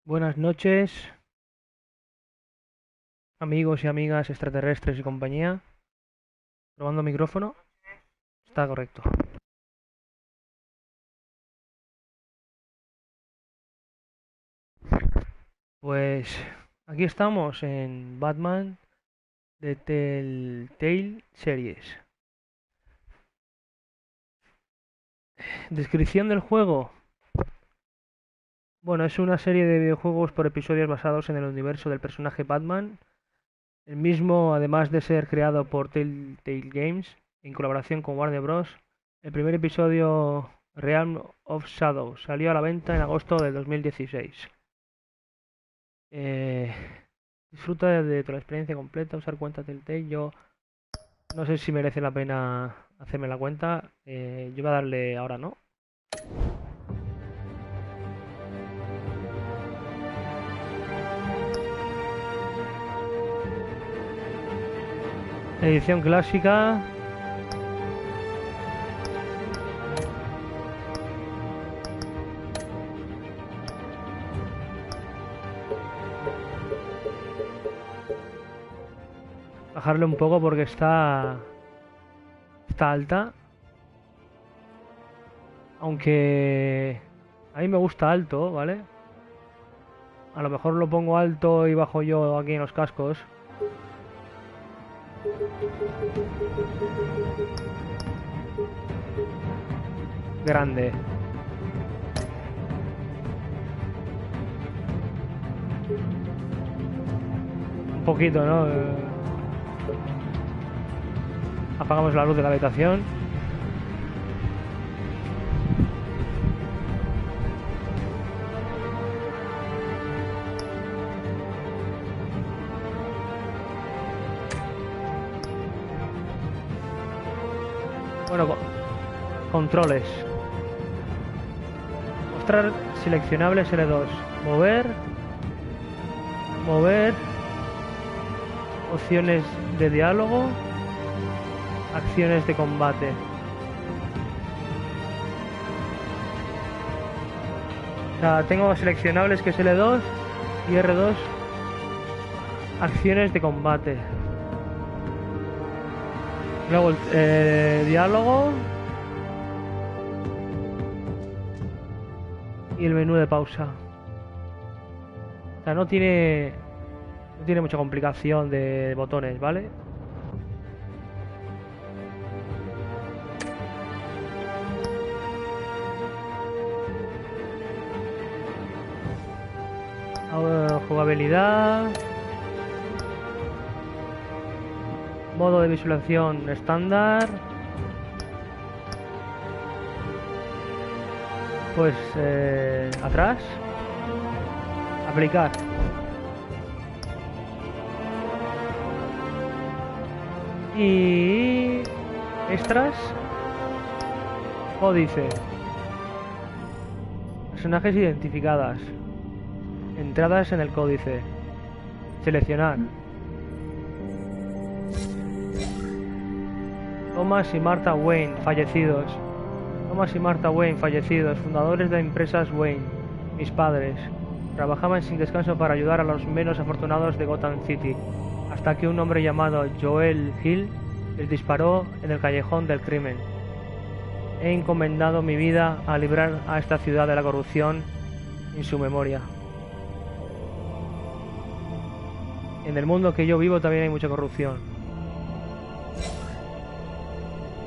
Buenas noches, amigos y amigas extraterrestres y compañía. Probando micrófono. Está correcto. Pues aquí estamos en Batman de Telltale series. Descripción del juego. Bueno, es una serie de videojuegos por episodios basados en el universo del personaje Batman. El mismo, además de ser creado por Telltale Games en colaboración con Warner Bros. El primer episodio, Realm of Shadow, salió a la venta en agosto del 2016. Eh, Disfruta de toda la experiencia completa, usar cuenta Telltale. Yo no sé si merece la pena hacerme la cuenta. Yo voy a darle ahora no. Edición clásica. Bajarle un poco porque está alta. Aunque a mí me gusta alto, ¿vale? A lo mejor lo pongo alto y bajo yo aquí en los cascos. Grande. Un poquito, ¿no? Apagamos la luz de la habitación. Bueno, controles. Mostrar seleccionables L2. Mover. Mover. Opciones de diálogo. Acciones de combate. O sea, tengo seleccionables que es L2 y R2. Acciones de combate. Luego el diálogo. Y el menú de pausa. O sea, no tiene mucha complicación de botones, ¿vale? Ahora, jugabilidad. Modo de visualización estándar. Pues atrás. Aplicar. Y extras. Códice. Personajes identificadas. Entradas en el códice. Seleccionar. Thomas y Martha Wayne, fallecidos. Thomas y Martha Wayne, fallecidos, fundadores de empresas Wayne, mis padres. Trabajaban sin descanso para ayudar a los menos afortunados de Gotham City, hasta que un hombre llamado Joel Hill les disparó en el callejón del crimen. He encomendado mi vida a librar a esta ciudad de la corrupción en su memoria. En el mundo que yo vivo también hay mucha corrupción.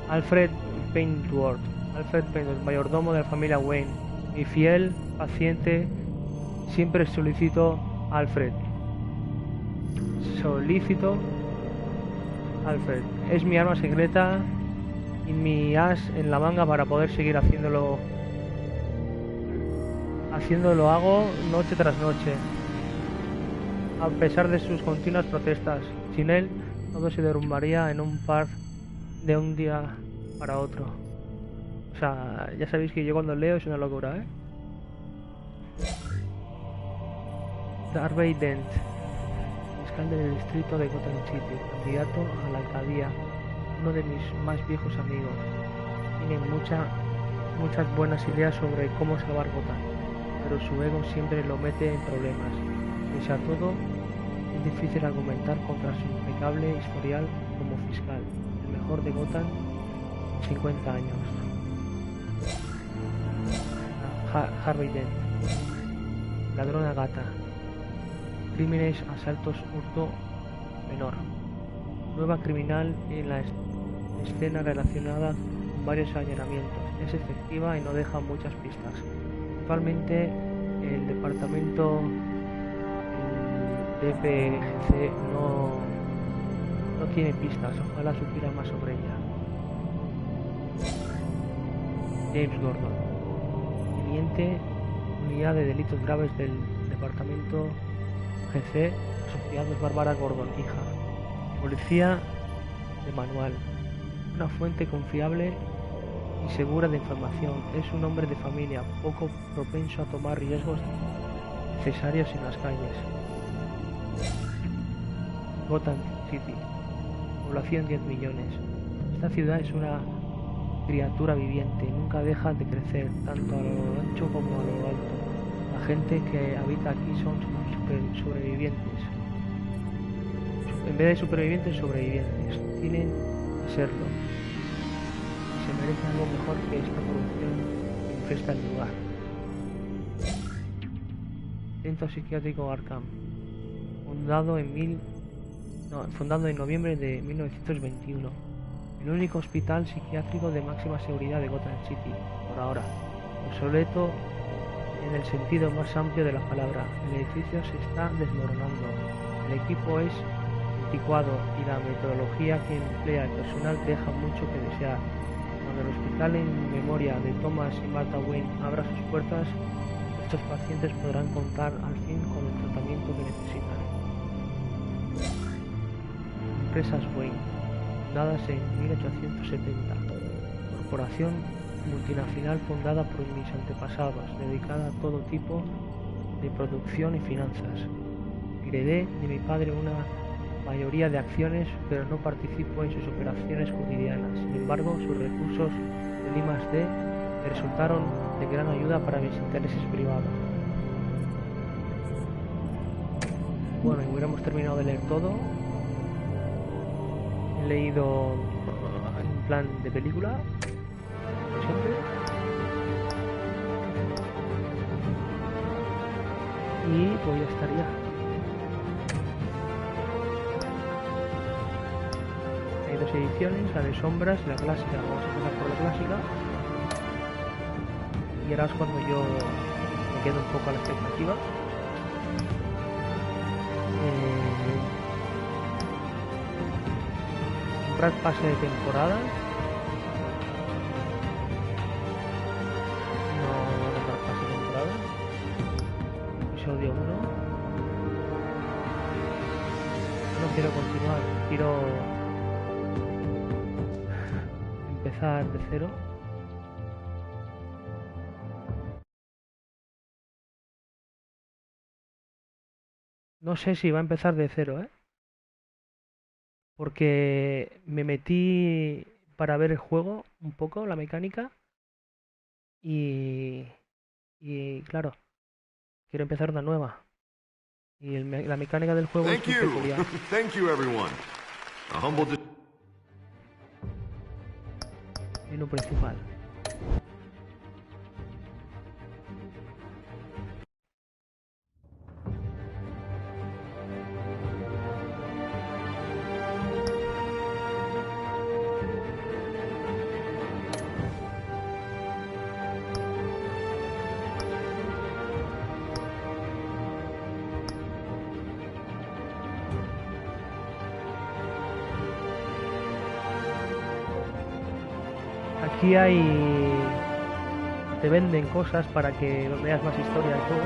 Alfred Paintworth, mayordomo de la familia Wayne, mi fiel, paciente, siempre solicito Alfred. Solicito Alfred. Es mi arma secreta y mi as en la manga para poder seguir haciéndolo. Haciéndolo hago noche tras noche. A pesar de sus continuas protestas, sin él todo se derrumbaría en un par de un día para otro. O sea, ya sabéis que yo cuando leo es una locura, ¿eh? Darby Dent, fiscal del distrito de Gotham City, candidato a la alcaldía, uno de mis más viejos amigos. Tiene muchas buenas ideas sobre cómo salvar Gotham. pero su ego siempre lo mete en problemas. Pese a todo, es difícil argumentar contra su impecable historial como fiscal, el mejor de Gotham en 50 años. Harvey Dent, ladrona gata, crímenes, asaltos, hurto menor, nueva criminal en la escena relacionada con varios allanamientos, es efectiva y no deja muchas pistas. Actualmente el departamento DPGC no tiene pistas, ojalá supiera más sobre ella. James Gordon, teniente, unidad de delitos graves del departamento GC, asociado es Bárbara Gordon, hija, policía de manual, una fuente confiable y segura de información, es un hombre de familia, poco propenso a tomar riesgos necesarios en las calles. Gotham City, población 10 millones. Esta ciudad es una criatura viviente, nunca deja de crecer, tanto a lo ancho como a lo alto. La gente que habita aquí son sobrevivientes. En vez de supervivientes, sobrevivientes. Tienen que serlo. Se merece algo mejor que esta corrupción que infesta el lugar. Centro psiquiátrico Arkham, fundado en noviembre de 1921. El único hospital psiquiátrico de máxima seguridad de Gotham City, por ahora. Obsoleto en el sentido más amplio de la palabra. El edificio se está desmoronando. El equipo es anticuado y la metodología que emplea el personal deja mucho que desear. Cuando el hospital en memoria de Thomas y Martha Wayne abra sus puertas, estos pacientes podrán contar al fin con el tratamiento que necesitan. Empresas Wayne, fundadas en 1870, corporación multinacional fundada por mis antepasados, dedicada a todo tipo de producción y finanzas. Heredé de mi padre una mayoría de acciones, pero no participo en sus operaciones cotidianas. Sin embargo, sus recursos de I+D me resultaron de gran ayuda para mis intereses privados. Bueno, y hubiéramos terminado de leer todo. He leído en plan de película, como siempre. Y pues ya estaría. Hay dos ediciones, la de sombras y la clásica. Vamos a empezar por la clásica. Y ahora es cuando yo me quedo un poco a la expectativa. Comprar pase de temporada. No comprar pase de temporada. Episodio 1. No quiero continuar, quiero empezar de cero. No sé si va a empezar de cero, porque me metí para ver el juego un poco, la mecánica, y claro, quiero empezar una nueva. Y la mecánica del juego es muy peculiar. Thank you, everyone. A humble Menú principal. Aquí te venden cosas para que veas más historia y todo.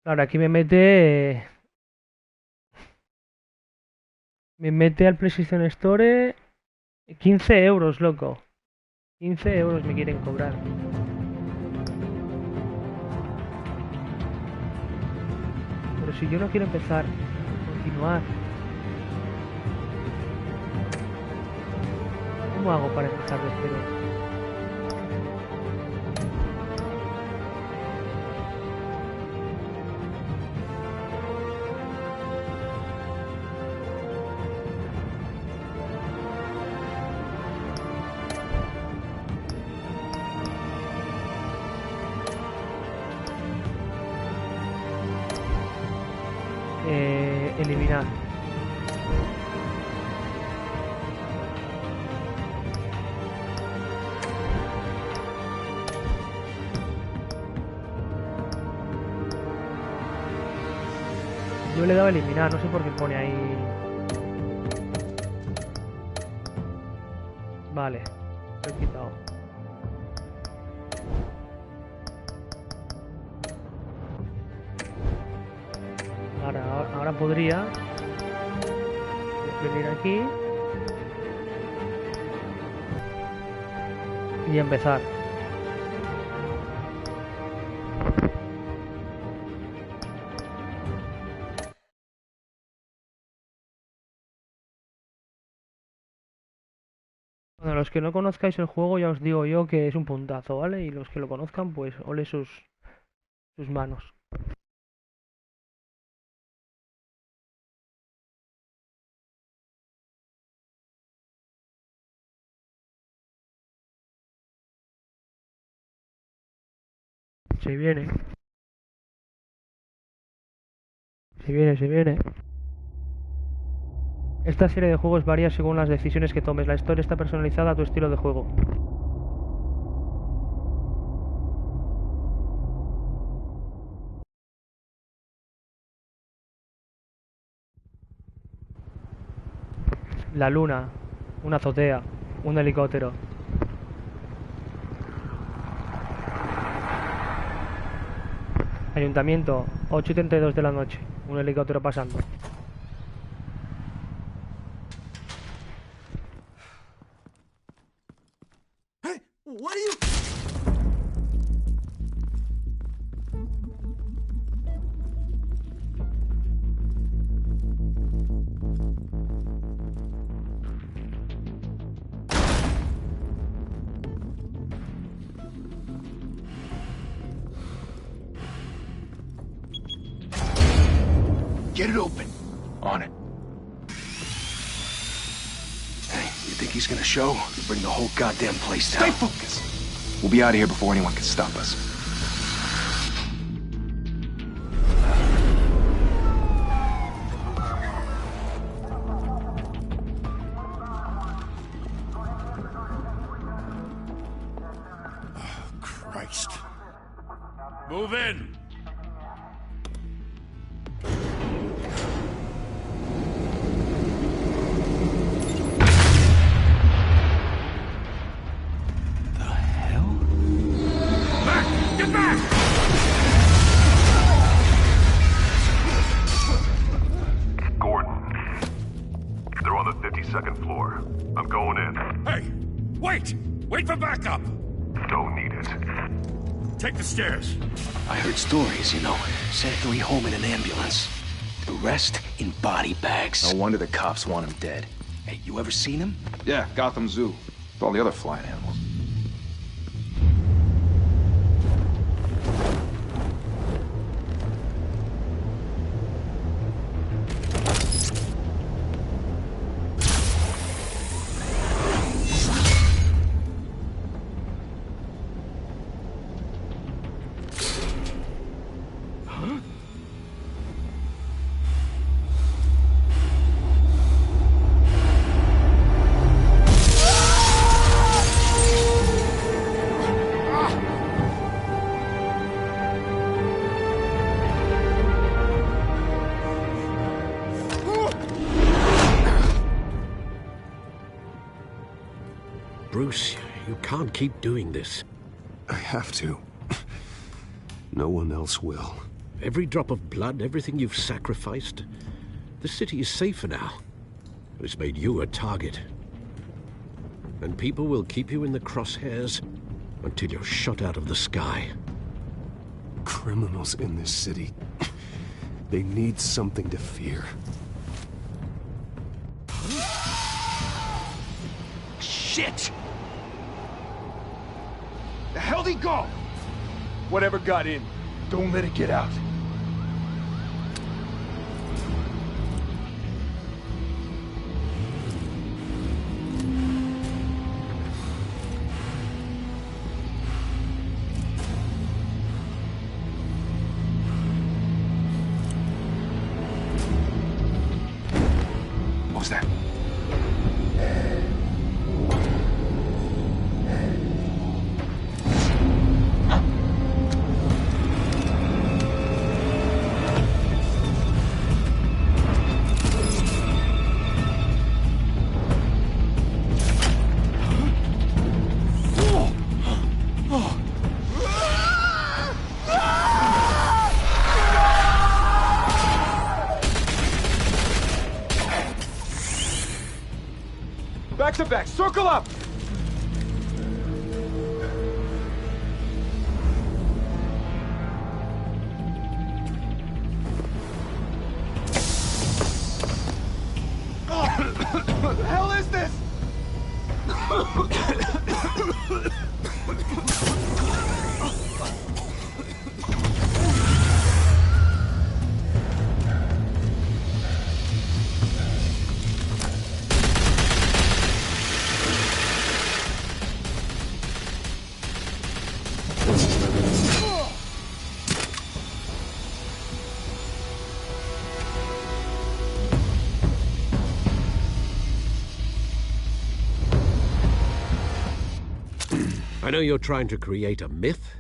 Claro, aquí me mete al PlayStation Store 15 euros, loco. €15 me quieren cobrar. Pero si yo no quiero empezar, continuar, ¿cómo hago para empezar de cero? Eliminar. Yo le he dado a eliminar, no sé por qué pone ahí. Vale, lo he quitado. Ahora podría venir aquí y empezar. Bueno, los que no conozcáis el juego ya os digo yo que es un puntazo, ¿vale? Y los que lo conozcan, pues ole sus manos. Se viene. Se viene, se viene. Esta serie de juegos varía según las decisiones que tomes. La historia está personalizada a tu estilo de juego. La luna, una azotea, un helicóptero. Ayuntamiento, 8:32 de la noche, un helicóptero pasando. Hey, what are you... Get it open. On it. Hey, you think he's gonna show? He'll bring the whole goddamn place down. Stay focused. We'll be out of here before anyone can stop us. Oh, Christ. Move in! Second floor. I'm going in. Hey! Wait! Wait for backup! Don't need it. Take the stairs. I heard stories, you know. Sent 3 home in an ambulance. The rest in body bags. No wonder the cops want him dead. Hey, you ever seen him? Yeah, Gotham Zoo. With all the other flying animals. Bruce, you can't keep doing this. I have to. No one else will. Every drop of blood, everything you've sacrificed. The city is safer now. It's made you a target. and people will keep you in the crosshairs until you're shot out of the sky. Criminals in this city. They need something to fear. Shit! The hell'd he go? Whatever got in, don't let it get out. What was that? Back to back, circle up! What the hell is this? I know you're trying to create a myth,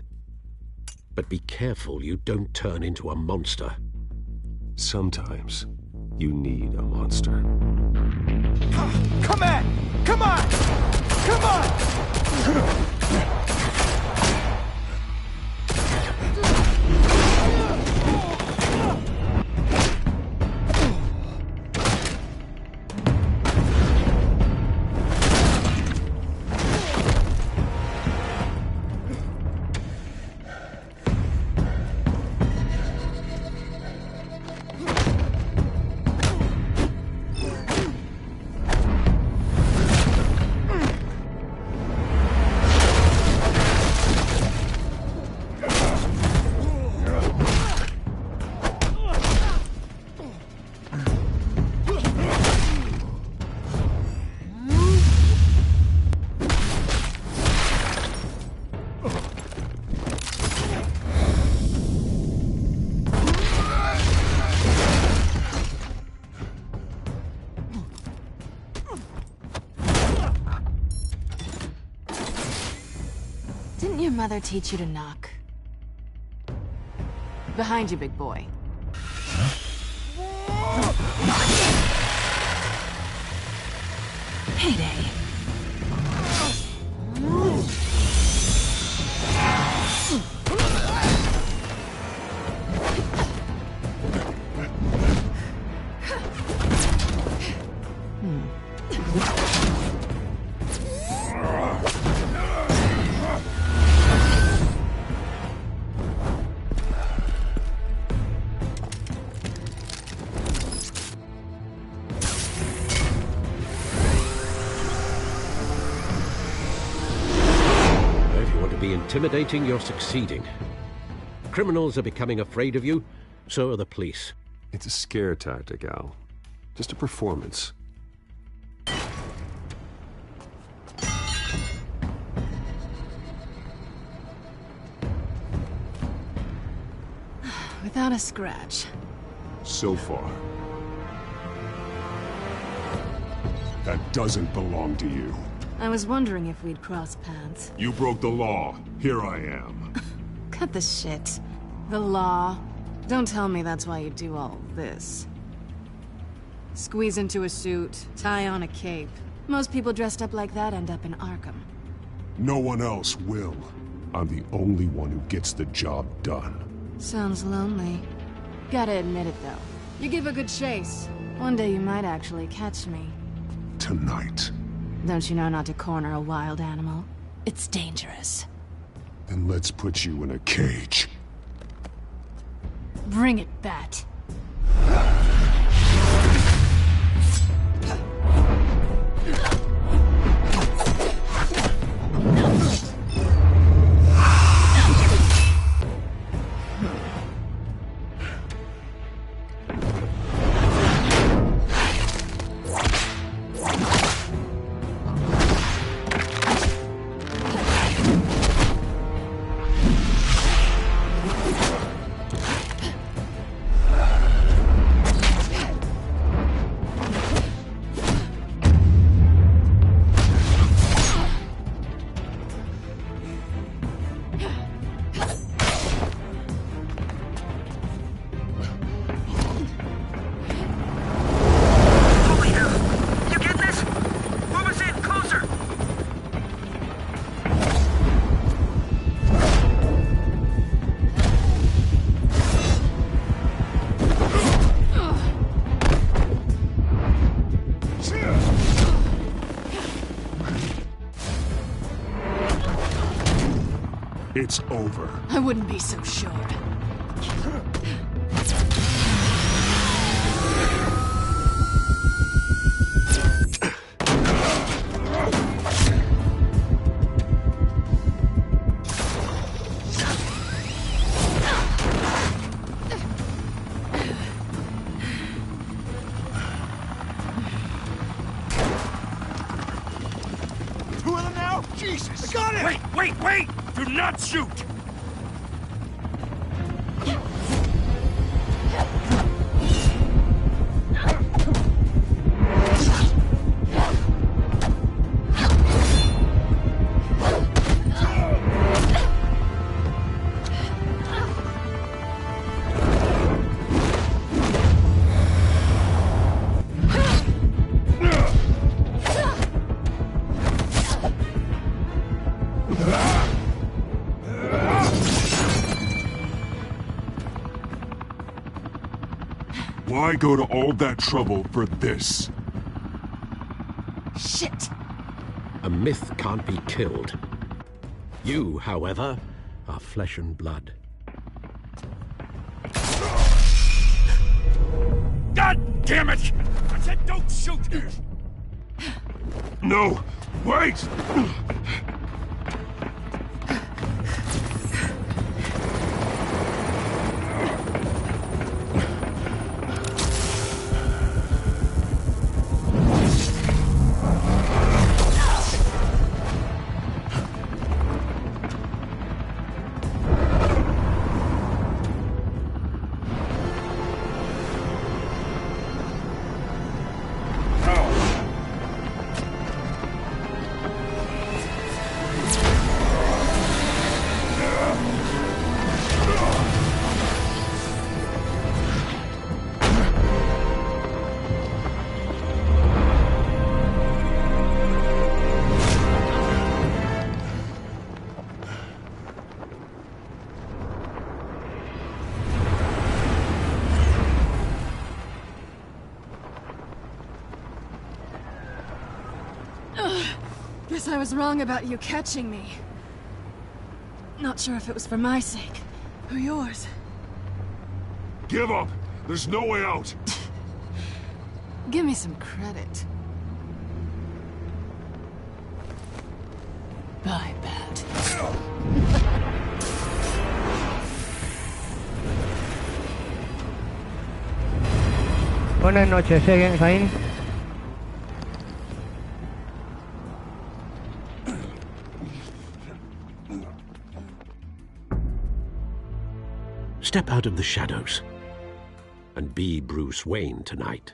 but be careful you don't turn into a monster. Sometimes you need a monster. Come on! Come on! Come on! Didn't your mother teach you to knock? Behind you, big boy. Heyday. Intimidating, you're succeeding. Criminals are becoming afraid of you, so are the police. It's a scare tactic, Al. Just a performance. Without a scratch. So far. That doesn't belong to you. I was wondering if we'd cross paths. You broke the law. Here I am. Cut the shit. The law. Don't tell me that's why you do all this. Squeeze into a suit, tie on a cape. Most people dressed up like that end up in Arkham. No one else will. I'm the only one who gets the job done. Sounds lonely. Gotta admit it, though. You give a good chase. One day you might actually catch me. Tonight. Don't you know not to corner a wild animal? It's dangerous. Then let's put you in a cage. Bring it, Bat. It's over. I wouldn't be so sure. Two of them now? Jesus! I got it! Wait! Do not shoot! Why go to all that trouble for this? Shit! A myth can't be killed. You, however, are flesh and blood. God damn it! I said don't shoot! No! Wait! Guess I was wrong about you catching me. Not sure if it was for my sake, or yours. Give up! There's no way out! Give me some credit. Bye, Bat. Buenas noches, Jain. Step out of the shadows and be Bruce Wayne tonight.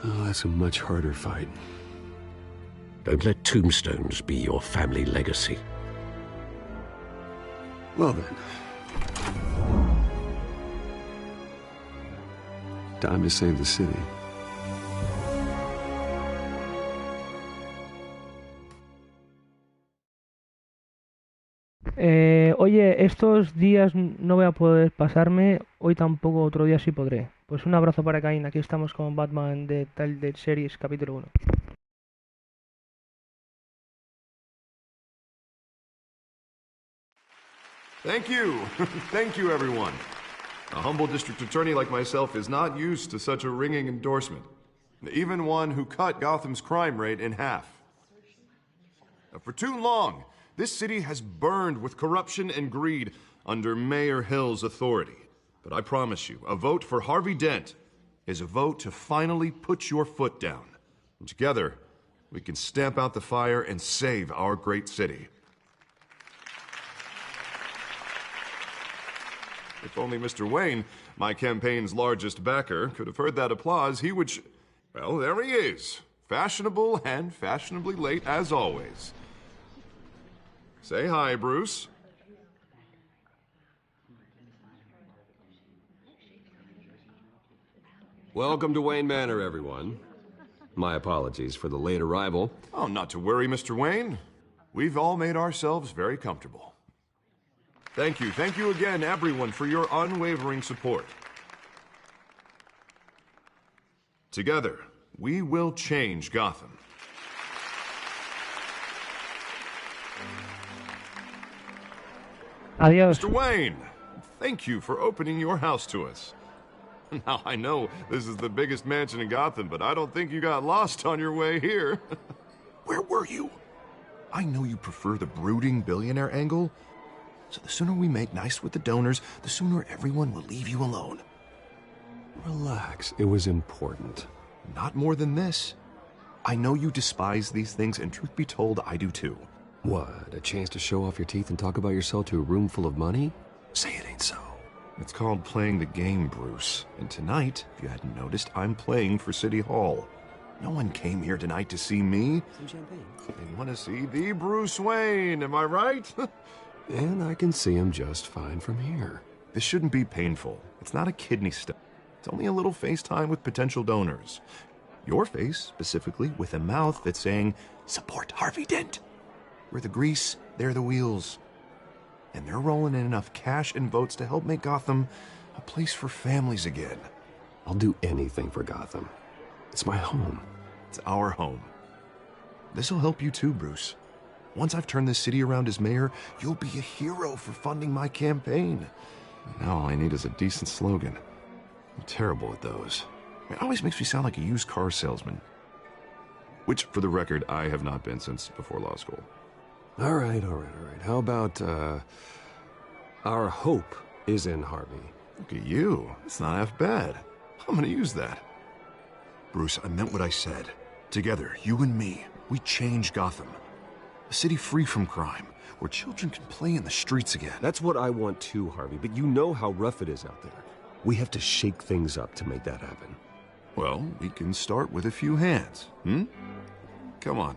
Oh, that's a much harder fight. Don't let tombstones be your family legacy. Well then. Time to save the city. Oye, estos días no voy a poder pasarme, hoy tampoco, otro día sí podré. Pues un abrazo para Caín, aquí estamos con Batman de Telltale Series, capítulo 1. Thank you. Thank you, everyone. A humble district attorney like myself is not used to such a ringing endorsement. Even one who cut Gotham's crime rate in half. For too long, this city has burned with corruption and greed under Mayor Hill's authority. But I promise you, a vote for Harvey Dent is a vote to finally put your foot down. And together, we can stamp out the fire and save our great city. If only Mr. Wayne, my campaign's largest backer, could have heard that applause, he would well, there he is. Fashionable and fashionably late as always. Say hi, Bruce. Welcome to Wayne Manor, everyone. My apologies for the late arrival. Oh, not to worry, Mr. Wayne. We've all made ourselves very comfortable. Thank you again, everyone, for your unwavering support. Together, we will change Gotham. Adiós. Mr. Wayne, thank you for opening your house to us. Now, I know this is the biggest mansion in Gotham, but I don't think you got lost on your way here. Where were you? I know you prefer the brooding billionaire angle, so the sooner we make nice with the donors, the sooner everyone will leave you alone. Relax, it was important. Not more than this. I know you despise these things, and truth be told, I do too. What, a chance to show off your teeth and talk about yourself to a room full of money? Say it ain't so. It's called playing the game, Bruce. And tonight, if you hadn't noticed, I'm playing for City Hall. No one came here tonight to see me. Some champagne. They want to see the Bruce Wayne, am I right? And I can see him just fine from here. This shouldn't be painful. It's not a kidney stone. It's only a little FaceTime with potential donors. Your face, specifically, with a mouth that's saying, support Harvey Dent. We're the grease, they're the wheels. And they're rolling in enough cash and votes to help make Gotham a place for families again. I'll do anything for Gotham. It's my home. It's our home. This'll help you too, Bruce. Once I've turned this city around as mayor, you'll be a hero for funding my campaign. Now all I need is a decent slogan. I'm terrible at those. It always makes me sound like a used car salesman. Which, for the record, I have not been since before law school. All right. How about, our hope is in Harvey? Look at you. It's not half bad. I'm gonna use that. Bruce, I meant what I said. Together, you and me, we change Gotham. A city free from crime, where children can play in the streets again. That's what I want too, Harvey, but you know how rough it is out there. We have to shake things up to make that happen. Well, we can start with a few hands, Come on.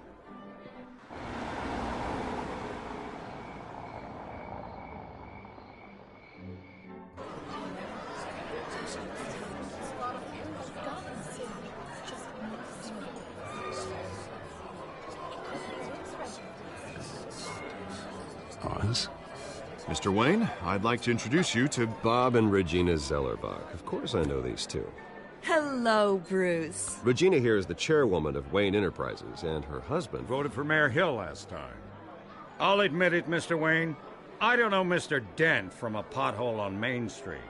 Pause. Mr. Wayne, I'd like to introduce you to Bob and Regina Zellerbach. Of course I know these two. Hello, Bruce. Regina here is the chairwoman of Wayne Enterprises, and her husband Voted for Mayor Hill last time. I'll admit it, Mr. Wayne. I don't know Mr. Dent from a pothole on Main Street,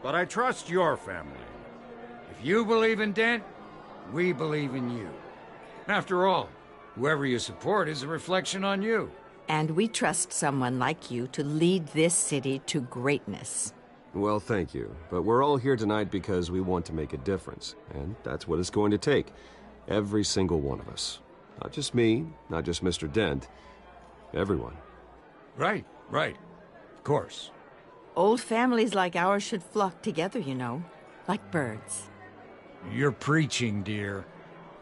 but I trust your family. If you believe in Dent, we believe in you. After all, whoever you support is a reflection on you. And we trust someone like you to lead this city to greatness. Well, thank you. But we're all here tonight because we want to make a difference. And that's what it's going to take. Every single one of us. Not just me, not just Mr. Dent. Everyone. Right. Of course. Old families like ours should flock together, you know. Like birds. You're preaching, dear.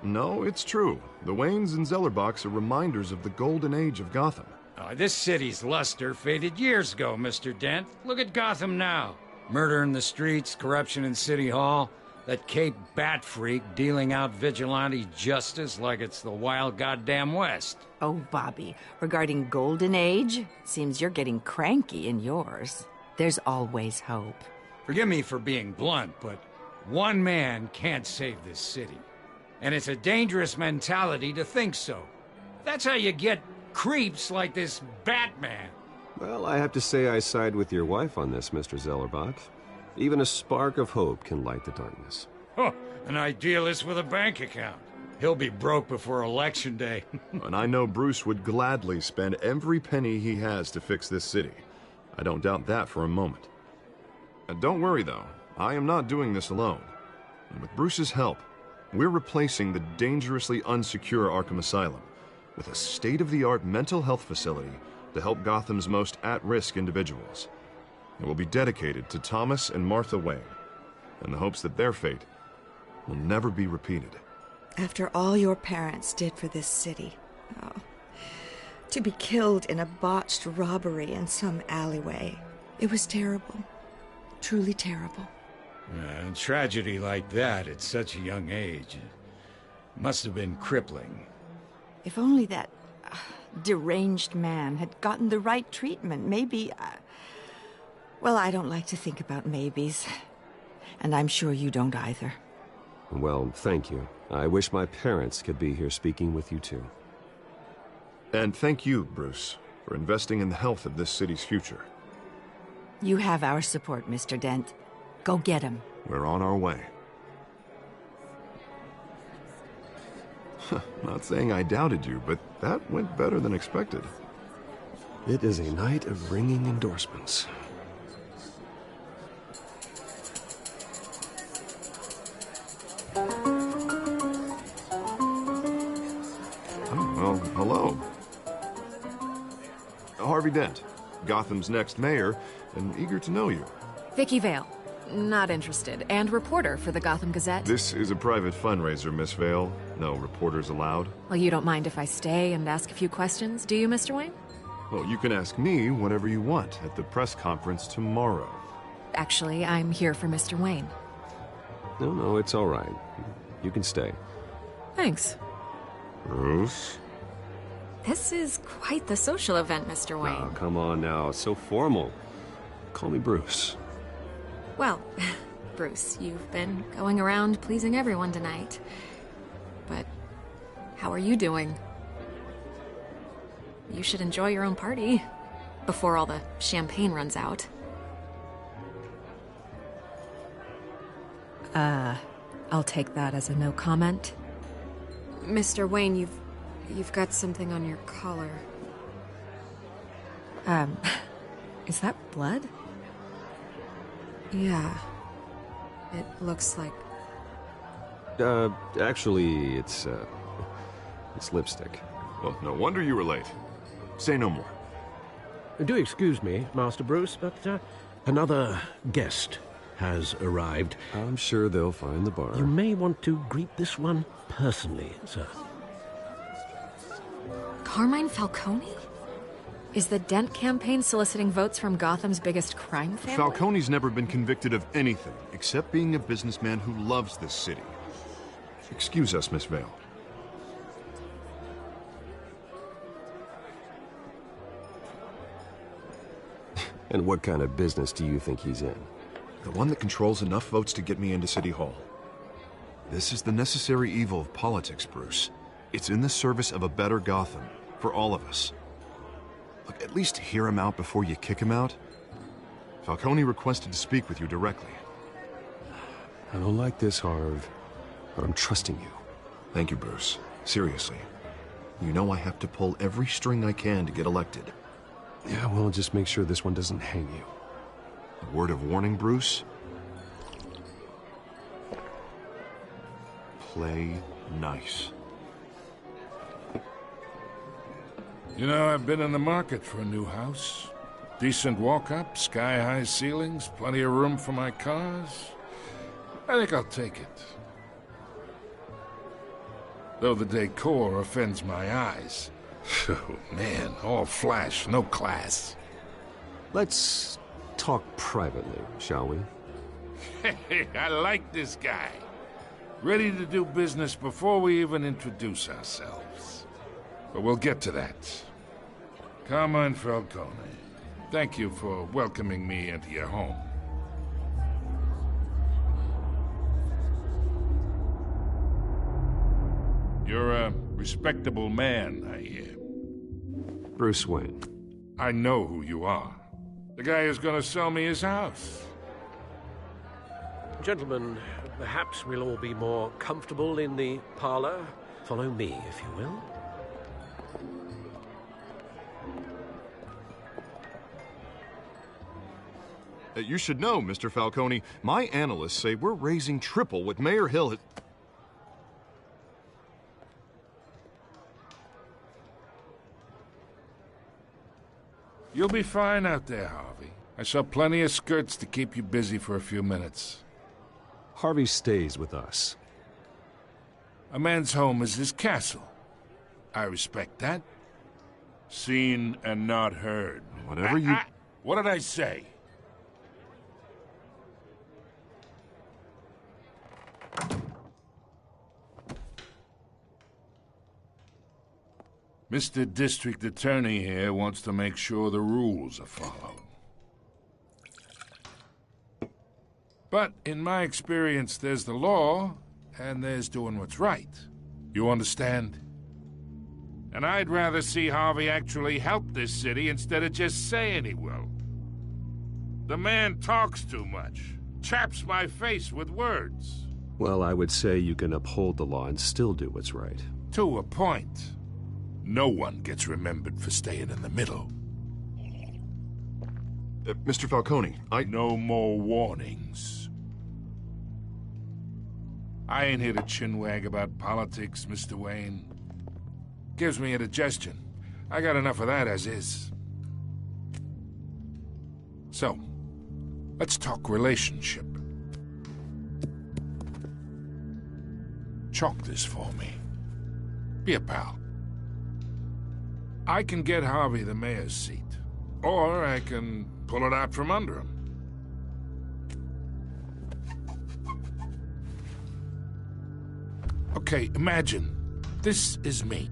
No, it's true. The Waynes and Zellerbachs are reminders of the golden age of Gotham. This city's luster faded years ago, Mr. Dent. Look at Gotham now. Murder in the streets, corruption in City Hall, that Cape Bat freak dealing out vigilante justice like it's the wild goddamn West. Oh, Bobby, regarding Golden Age, seems you're getting cranky in yours. There's always hope. Forgive me for being blunt, but one man can't save this city. And it's a dangerous mentality to think so. That's how you get creeps like this Batman. Well, I have to say I side with your wife on this, Mr. Zellerbach. Even a spark of hope can light the darkness. Oh, an idealist with a bank account. He'll be broke before Election Day. And I know Bruce would gladly spend every penny he has to fix this city. I don't doubt that for a moment. And don't worry, though. I am not doing this alone. And with Bruce's help, we're replacing the dangerously unsecure Arkham Asylum with a state-of-the-art mental health facility to help Gotham's most at-risk individuals. It will be dedicated to Thomas and Martha Wayne, in the hopes that their fate will never be repeated. After all your parents did for this city, to be killed in a botched robbery in some alleyway, it was terrible. Truly terrible. A tragedy like that at such a young age must have been crippling. If only that deranged man had gotten the right treatment, maybe... well, I don't like to think about maybes. And I'm sure you don't either. Well, thank you. I wish my parents could be here speaking with you too. And thank you, Bruce, for investing in the health of this city's future. You have our support, Mr. Dent. Go get him. We're on our way. Not saying I doubted you, but that went better than expected. It is a night of ringing endorsements. Well, hello. Harvey Dent, Gotham's next mayor, and eager to know you. Vicky Vale. Not interested. And reporter for the Gotham Gazette. This is a private fundraiser, Miss Vale. No reporters allowed. Well, you don't mind if I stay and ask a few questions, do you, Mr. Wayne? Well, you can ask me whatever you want at the press conference tomorrow. Actually, I'm here for Mr. Wayne. No, it's all right. You can stay. Thanks. Bruce? This is quite the social event, Mr. Wayne. Oh, come on now. It's so formal. Call me Bruce. Well, Bruce, you've been going around pleasing everyone tonight. But how are you doing? You should enjoy your own party before all the champagne runs out. I'll take that as a no comment. Mr. Wayne, you've got something on your collar. Is that blood? Yeah. It looks like... Actually, it's lipstick. Well, no wonder you were late. Say no more. Do excuse me, Master Bruce, but another guest has arrived. I'm sure they'll find the bar. You may want to greet this one personally, sir. Carmine Falcone? Is the Dent campaign soliciting votes from Gotham's biggest crime family? Falcone's never been convicted of anything except being a businessman who loves this city. Excuse us, Miss Vale. And what kind of business do you think he's in? The one that controls enough votes to get me into City Hall. This is the necessary evil of politics, Bruce. It's in the service of a better Gotham, for all of us. Look, at least hear him out before you kick him out. Falcone requested to speak with you directly. I don't like this, Harv, but I'm trusting you. Thank you, Bruce. Seriously. You know I have to pull every string I can to get elected. Yeah, well, just make sure this one doesn't hang you. A word of warning, Bruce? Play nice. You know, I've been in the market for a new house. Decent walk-up, sky-high ceilings, plenty of room for my cars. I think I'll take it. Though the decor offends my eyes. Oh, man, all flash, no class. Let's talk privately, shall we? Hey, I like this guy. Ready to do business before we even introduce ourselves. But we'll get to that. Carmine Falcone, thank you for welcoming me into your home. You're a respectable man, I hear. Bruce Wayne. I know who you are. The guy who's gonna sell me his house. Gentlemen, perhaps we'll all be more comfortable in the parlor. Follow me, if you will. You should know, Mr. Falcone, my analysts say we're raising triple what Mayor Hill has... You'll be fine out there, Harvey. I saw plenty of skirts to keep you busy for a few minutes. Harvey stays with us. A man's home is his castle. I respect that. Seen and not heard. Whatever you... What did I say? Mr. District Attorney here wants to make sure the rules are followed. But in my experience, there's the law, and there's doing what's right. You understand? And I'd rather see Harvey actually help this city instead of just saying he will. The man talks too much, chaps my face with words. Well, I would say you can uphold the law and still do what's right. To a point. No one gets remembered for staying in the middle. Mr. Falcone, No more warnings. I ain't here to chinwag about politics, Mr. Wayne. Gives me indigestion. I got enough of that as is. So, let's talk relationship. Chalk this for me. Be a pal. I can get Harvey the mayor's seat, or I can pull it out from under him. Okay, imagine this is me,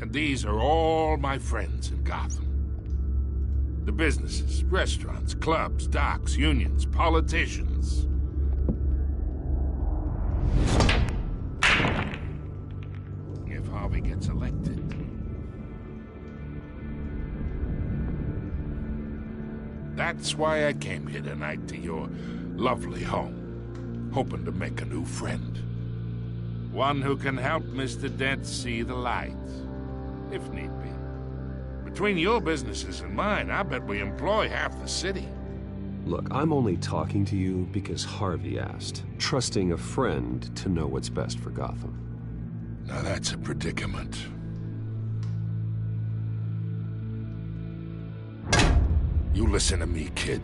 and these are all my friends in Gotham. The businesses, restaurants, clubs, docks, unions, politicians. If Harvey gets elected, that's why I came here tonight to your lovely home, hoping to make a new friend. One who can help Mr. Dent see the light, if need be. Between your businesses and mine, I bet we employ half the city. Look, I'm only talking to you because Harvey asked, trusting a friend to know what's best for Gotham. Now that's a predicament. You listen to me, kid.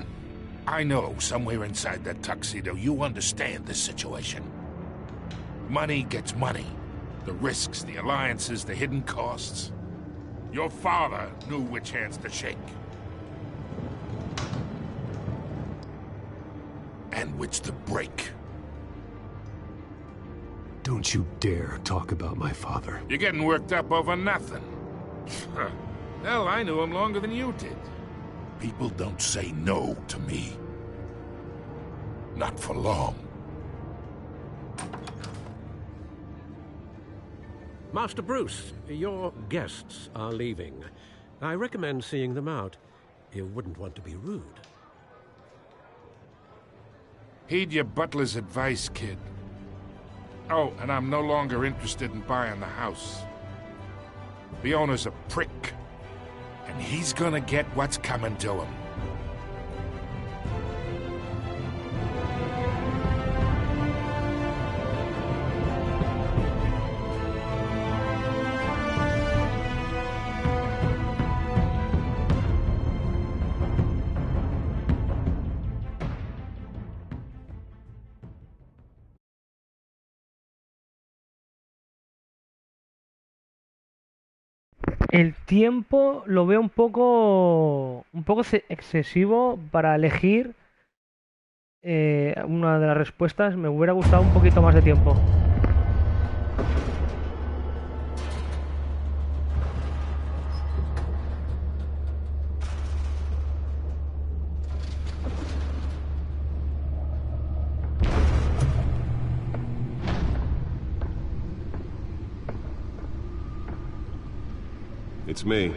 I know somewhere inside that tuxedo you understand this situation. Money gets money. The risks, the alliances, the hidden costs. Your father knew which hands to shake. And which to break. Don't you dare talk about my father. You're getting worked up over nothing. Hell, I knew him longer than you did. People don't say no to me. Not for long. Master Bruce, your guests are leaving. I recommend seeing them out. You wouldn't want to be rude. Heed your butler's advice, kid. Oh, and I'm no longer interested in buying the house. The owner's a prick. And he's gonna get what's coming to him. El tiempo lo veo un poco excesivo para elegir una de las respuestas. Me hubiera gustado un poquito más de tiempo. It's me.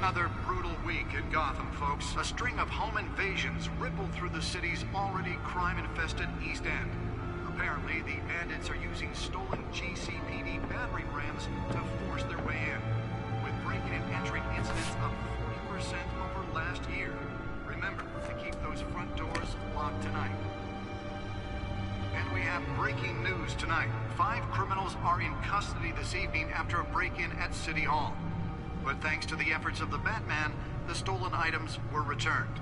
Another brutal week in Gotham, folks. A string of home invasions rippled through the city's already crime-infested East End. Apparently, the bandits are using stolen GCPD battering rams to force their way in, with breaking and entering incidents up 40% over last year. Remember to keep those front doors locked tonight. And we have breaking news tonight. 5 criminals are in custody this evening after a break-in at City Hall. But thanks to the efforts of the Batman, the stolen items were returned.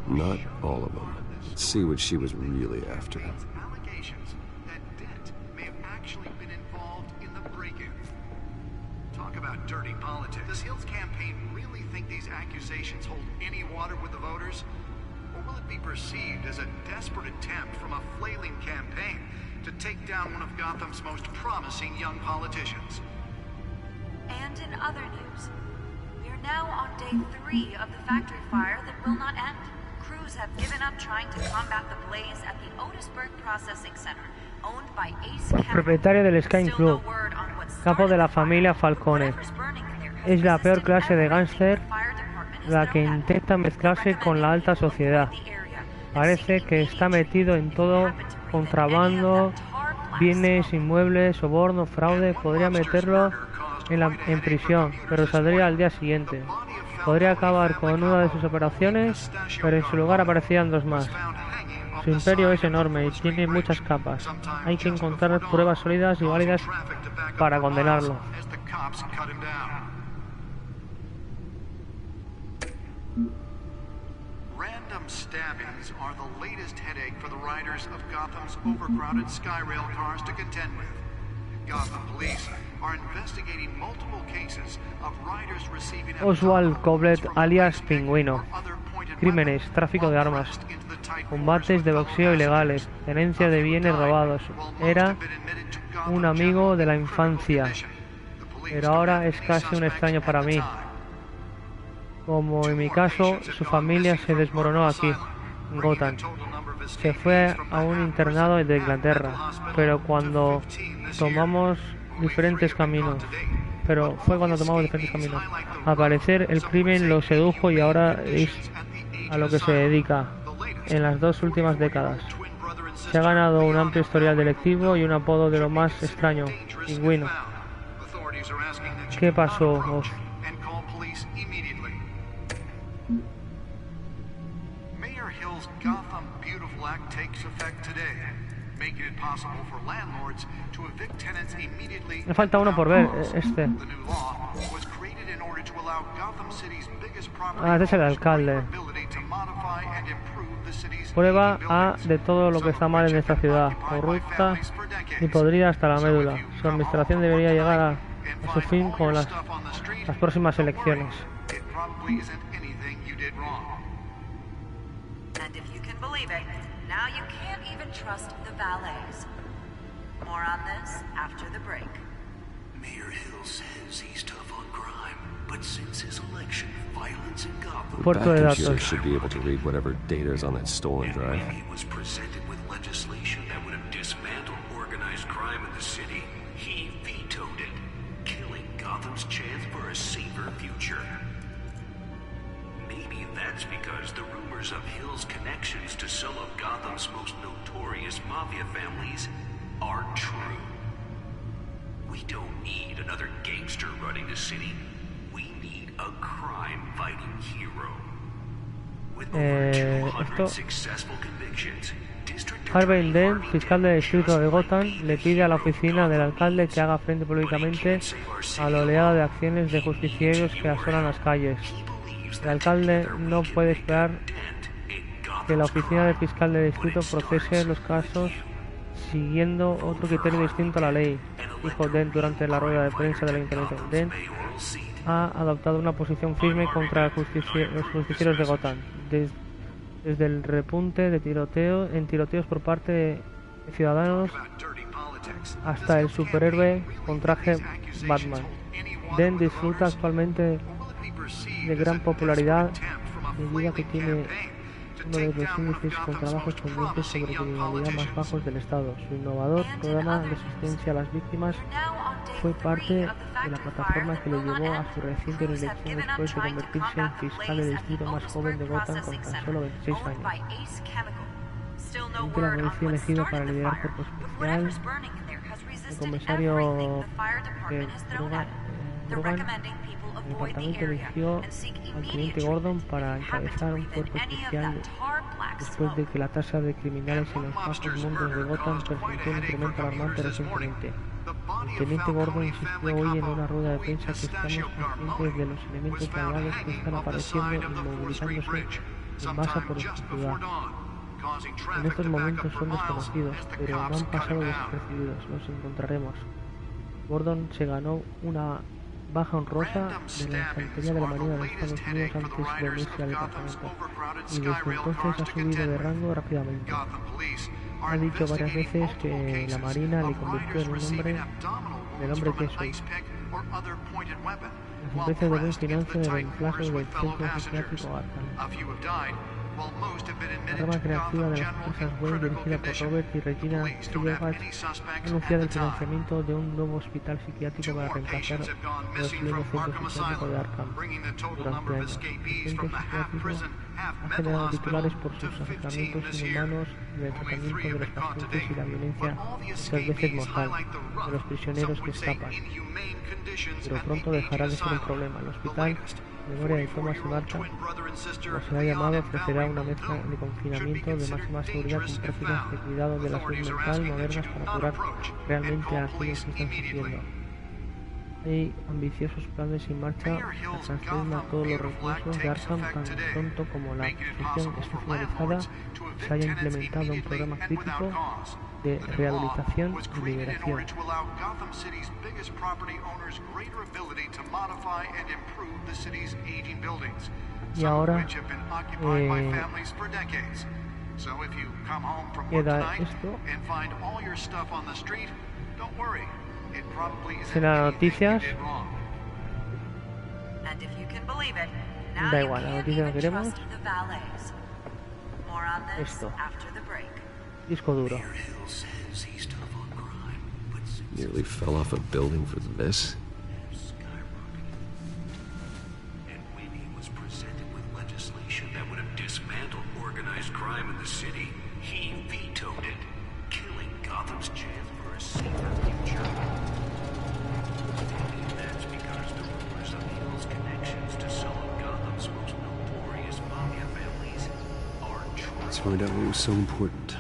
Not all of them. Let's see what she was really after. Allegations that Dent may have actually been involved in the break-in. Talk about dirty politics. Does Hill's campaign really think these accusations hold any water with the voters? Or will it be perceived as a desperate attempt from a flailing campaign to take down one of Gotham's most promising young politicians? And in other news, we are now on day 3 of the factory fire that will not end. Crews have given up trying to combat the blaze at the Otisburg Processing Center, owned by Ace Propietaria del Sky Club, capo de la familia Falcone. Es la peor clase de gángster, la que intenta mezclarse con la alta sociedad. Parece que está metido en todo: contrabando, bienes, inmuebles, soborno, fraude. Podría meterlo en prisión, pero saldría al día siguiente. Podría acabar con una de sus operaciones, pero en su lugar aparecerían 2 más. Su imperio es enorme y tiene muchas capas. Hay que encontrar pruebas sólidas y válidas para condenarlo. Random stabbings are the latest headache for the riders of Gotham's overcrowded Skyrail cars to contend with. Gotham police are investigating multiple cases of riders receiving Oswald Cobblepot, alias Pingüino. Crímenes, tráfico de armas, combates de boxeo ilegales, tenencia de bienes robados. Era un amigo de la infancia, pero ahora es casi un extraño para mí. Como en mi caso, su familia se desmoronó aquí, en Gotham. Se fue a un internado de Inglaterra, pero cuando tomamos diferentes caminos. Al parecer el crimen lo sedujo y ahora es a lo que se dedica en las 2 últimas décadas. Se ha ganado un amplio historial delictivo y un apodo de lo más extraño: Pingüino. ¿Qué pasó? Me falta uno por ver, este. Este es el alcalde. Prueba A de todo lo que está mal en esta ciudad, corrupta y podrida hasta la médula. Su administración debería llegar a su fin con las próximas elecciones. More on this after the break. Mayor Hill says he's tough on crime, but since his election, violence in Gotham. Puerto de datos. Should be able to read whatever data is on that stolen drive. He was presented with legislation that would have dismantled organized crime in the city. He vetoed it, killing Gotham's chance for a safer future. Maybe that's because the rumors of Hill's connections to some of Gotham's most notorious mafia families are true. We don't need another gangster running the city. We need a crime-fighting hero. With over 200 successful convictions, Harvey Dent, fiscal del distrito de Gotham, le pide a la oficina del alcalde que haga frente públicamente a la oleada de acciones de justicieros que asolan las calles. El alcalde no puede esperar que la oficina del fiscal del distrito procese los casos siguiendo otro criterio distinto a la ley, dijo Dent durante la rueda de prensa del ayuntamiento. Dent ha adoptado una posición firme contra los justicieros de Gotham, desde el repunte de tiroteos por parte de ciudadanos hasta el superhéroe con traje Batman. Dent disfruta actualmente de gran popularidad debido a que tiene uno de los índices con trabajos pendientes sobre criminalidad más bajos del estado. Su innovador programa de asistencia a las víctimas fue parte de la plataforma que le llevó a su reciente reelección después de convertirse en fiscal del distrito más joven de Gotham con tan solo 26 años. Finalmente la policía elegida para liderar cuerpo especial, el comisario Brogan, el departamento eligió al teniente Gordon para encabezar un cuerpo especial después de que la tasa de criminales en los bajos mundos de Gotham presentó un incremento alarmante recientemente. El teniente Gordon insistió hoy en una rueda de prensa que estamos conscientes de los elementos malvados que están apareciendo y movilizándose en masa por esta ciudad. En estos momentos son desconocidos, pero no han pasado desapercibidos, los encontraremos. Gordon se ganó una baja honrosa de la infantería de la Marina de Estados Unidos antes de unirse al departamento, y desde entonces ha subido de rango rápidamente. Ha dicho varias veces que la Marina le convirtió en el hombre que es hoy. Las empresas de buen financio de reemplazo del centro psiquiátrico Arkham. La rama creativa de las empresas Wayne, dirigida por Robert y Regina Silverhat, ha anunciado el financiamiento de un nuevo hospital psiquiátrico para reemplazar el antiguo centro psiquiátrico de Arkham durante años. El centro psiquiátrico ha generado titulares por sus acercamientos inhumanos en el tratamiento de los pacientes y la violencia, muchas veces mortal, de los prisioneros que escapan. Pero pronto dejará de ser un problema. El hospital Memoria de Thomas y Martha, como se ha llamado, ofrecerá una mezcla de confinamiento de máxima seguridad con prácticas de cuidado de la salud mental modernas para curar realmente a aquellos que están sufriendo. Hay ambiciosos planes en marcha para transformar todos los recursos de Arkham tan pronto como la posición esté finalizada y se haya implementado un programa crítico de rehabilitación y liberación. Y ahora queda esto en las noticias. Da igual, la noticia que queremos. Esto. Disco duro. Nearly fell off a building for this. And when he was presented with legislation that would have dismantled organized crime in the city, he vetoed it, killing Gotham's chance for a safer future. And that's because the rumors of Hill's connections to some of Gotham's most notorious mafia families are true. Let's find out what was so important.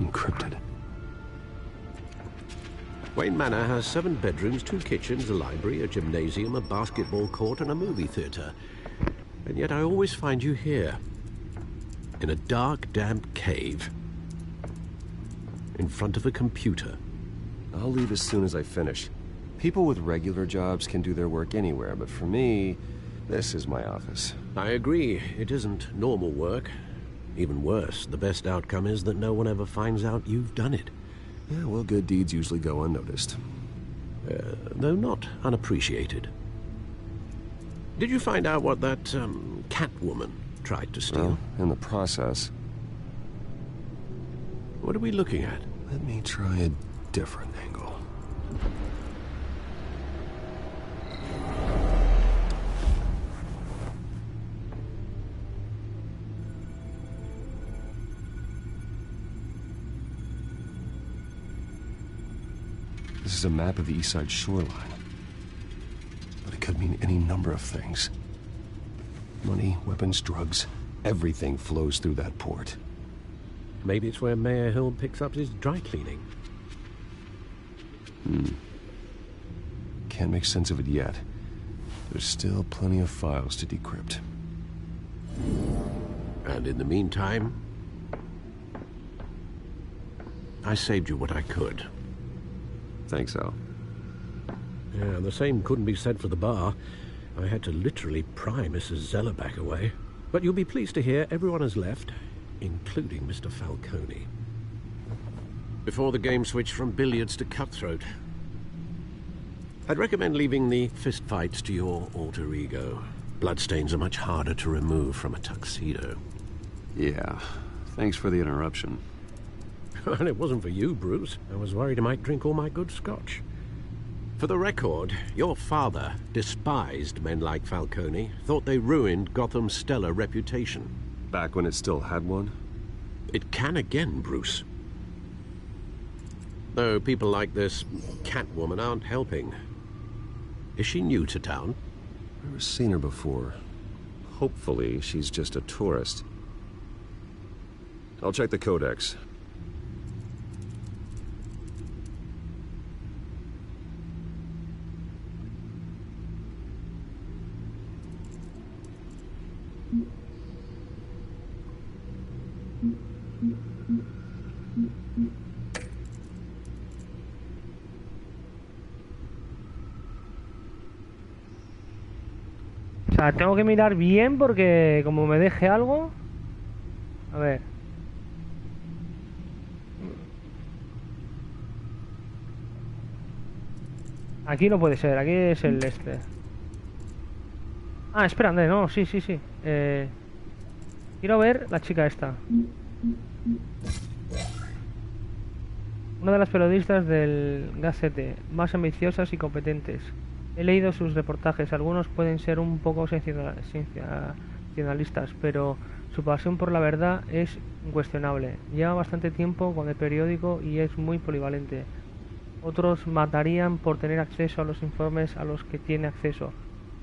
Encrypted. Wayne Manor has 7 bedrooms, 2 kitchens, a library, a gymnasium, a basketball court, and a movie theater. And yet I always find you here, in a dark, damp cave, in front of a computer. I'll leave as soon as I finish. People with regular jobs can do their work anywhere, but for me, this is my office. I agree. It isn't normal work. Even worse, the best outcome is that no one ever finds out you've done it. Yeah, well, good deeds usually go unnoticed. Though not unappreciated. Did you find out what that, cat woman tried to steal? Well, in the process. What are we looking at? Let me try a different angle. This is a map of the East Side shoreline. But it could mean any number of things. Money, weapons, drugs, everything flows through that port. Maybe it's where Mayor Hill picks up his dry cleaning. Can't make sense of it yet. There's still plenty of files to decrypt. And in the meantime, I saved you what I could. Thanks, Al. Yeah, the same couldn't be said for the bar. I had to literally pry Mrs. Zeller back away. But you'll be pleased to hear everyone has left, including Mr. Falcone. Before the game switched from billiards to cutthroat. I'd recommend leaving the fistfights to your alter ego. Bloodstains are much harder to remove from a tuxedo. Yeah, thanks for the interruption. And it wasn't for you, Bruce. I was worried I might drink all my good scotch. For the record, your father despised men like Falcone, thought they ruined Gotham's stellar reputation. Back when it still had one? It can again, Bruce. Though people like this Catwoman aren't helping. Is she new to town? I've never seen her before. Hopefully, she's just a tourist. I'll check the codex. O sea, tengo que mirar bien porque como me deje algo... A ver. Aquí no puede ser, aquí es el este. Ah, espera, no, sí. Quiero ver la chica esta. Una de las periodistas del Gazette, más ambiciosas y competentes. He leído sus reportajes, algunos pueden ser un poco sensacionalistas, pero su pasión por la verdad es incuestionable. Lleva bastante tiempo con el periódico y es muy polivalente. Otros matarían por tener acceso a los informes a los que tiene acceso.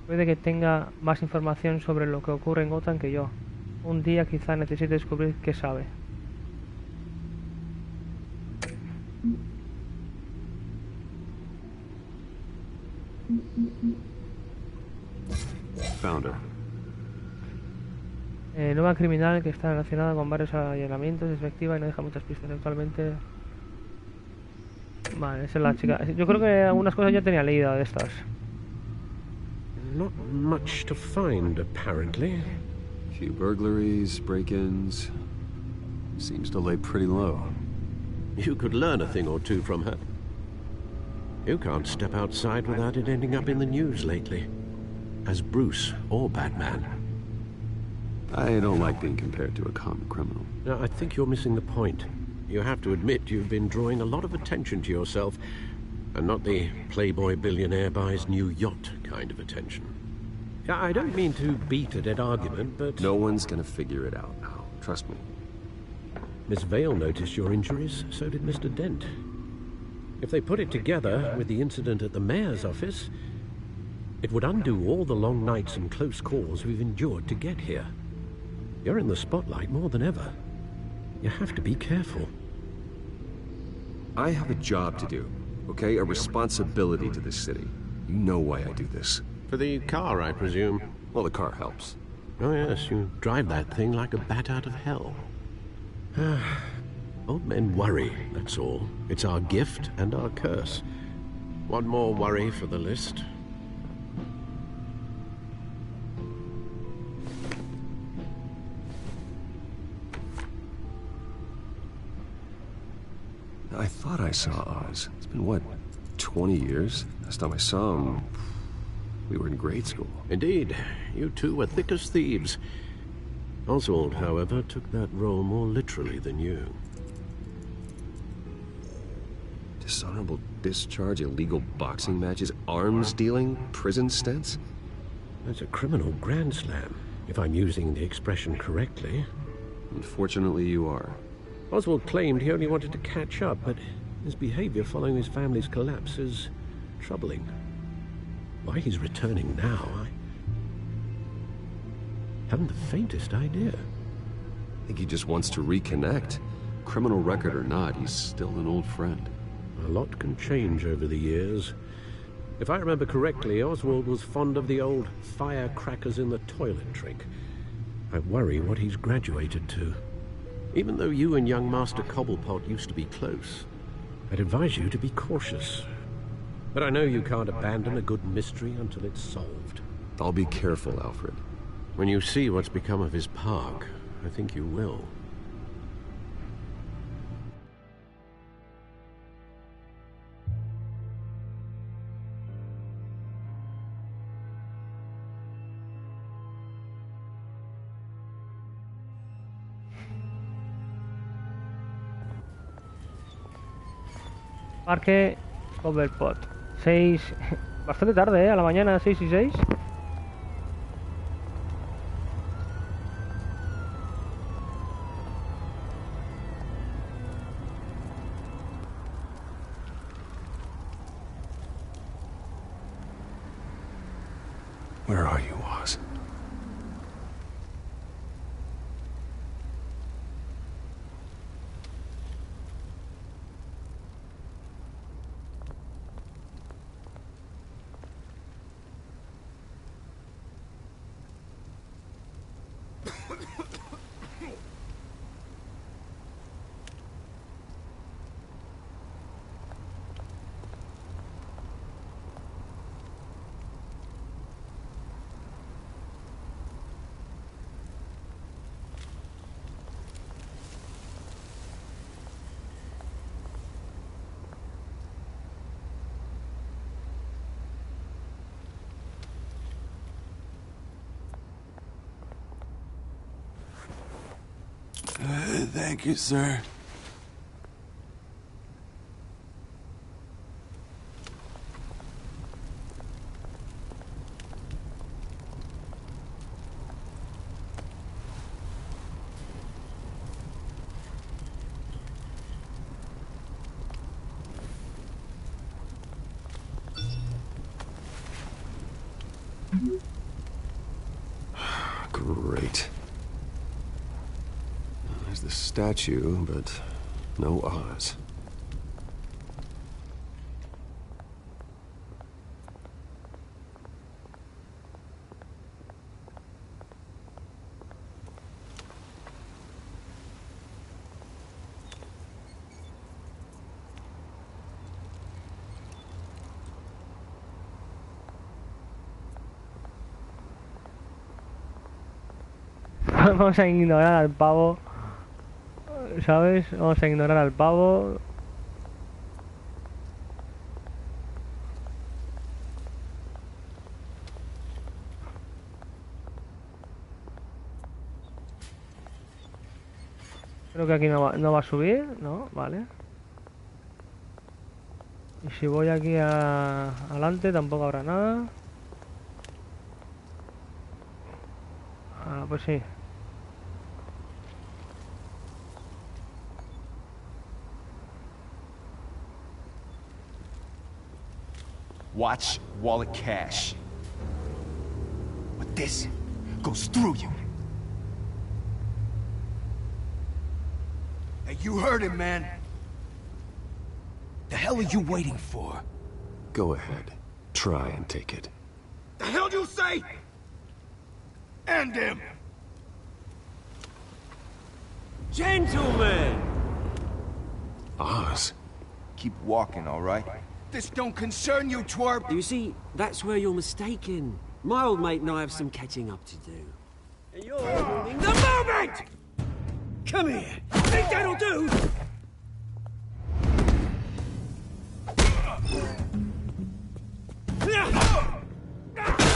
Puede que tenga más información sobre lo que ocurre en Gotham que yo. Un día quizá necesite descubrir qué sabe. Found her. Nueva criminal que está relacionada con varios allanamientos, es efectiva y no deja muchas pistas actualmente. Vale, esa es la chica. Yo creo que algunas cosas ya tenía leído de estas. Not much to find, apparently. Few burglaries, break-ins. Seems to lay pretty low. You could learn a thing or two from her. You can't step outside without it ending up in the news lately. As Bruce or Batman. I don't like being compared to a common criminal. No, I think you're missing the point. You have to admit you've been drawing a lot of attention to yourself, and not the playboy billionaire buys new yacht kind of attention. I don't mean to beat a dead argument, but... No one's gonna figure it out now. Trust me. Miss Vale noticed your injuries, so did Mr. Dent. If they put it together with the incident at the mayor's office, it would undo all the long nights and close calls we've endured to get here. You're in the spotlight more than ever. You have to be careful. I have a job to do, okay? A responsibility to this city. You know why I do this. For the car, I presume? Well, the car helps. Oh yes, you drive that thing like a bat out of hell. Old men worry, that's all. It's our gift and our curse. One more worry for the list. I thought I saw Oz. It's been, what, 20 years? Last time I saw him, we were in grade school. Indeed. You two were thick as thieves. Oswald, however, took that role more literally than you. Dishonorable discharge, illegal boxing matches, arms dealing, prison stints? That's a criminal grand slam, if I'm using the expression correctly. Unfortunately, you are. Oswald claimed he only wanted to catch up, but his behavior following his family's collapse is troubling. Why he's returning now, I haven't the faintest idea. I think he just wants to reconnect. Criminal record or not, he's still an old friend. A lot can change over the years. If I remember correctly, Oswald was fond of the old firecrackers in the toilet trick. I worry what he's graduated to. Even though you and young Master Cobblepot used to be close, I'd advise you to be cautious. But I know you can't abandon a good mystery until it's solved. I'll be careful, Alfred. When you see what's become of his park, I think you will. Parque Cobblepot. 6... Bastante tarde, ¿eh? A la mañana, 6 y 6. Where are you, Oz? Thank you, sir. Great. There's the statue, but no Oz. Vamos a ignorar al pavo, ¿sabes? Vamos a ignorar al pavo. Creo que aquí no va a subir, ¿no? Vale. Y si voy aquí adelante tampoco habrá nada. Ah, pues sí. Watch wallet cash. But this goes through you. Hey, you heard him, man. The hell are you waiting for? Go ahead. Try and take it. The hell do you say? End him! Gentlemen! Oz. Keep walking, all right? This don't concern you, twerp! You see, that's where you're mistaken. My old mate and I have some catching up to do. And you're ruining the moment! Come here! Think that'll do?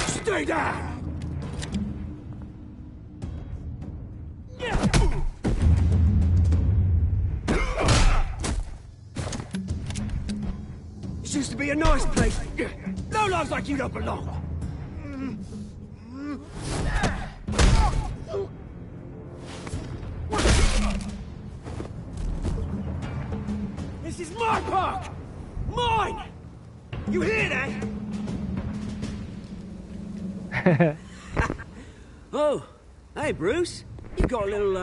Stay down! This used to be a nice place. No lives like you don't belong. This is my park! Mine! You hear that? Oh, hey Bruce. You got a little,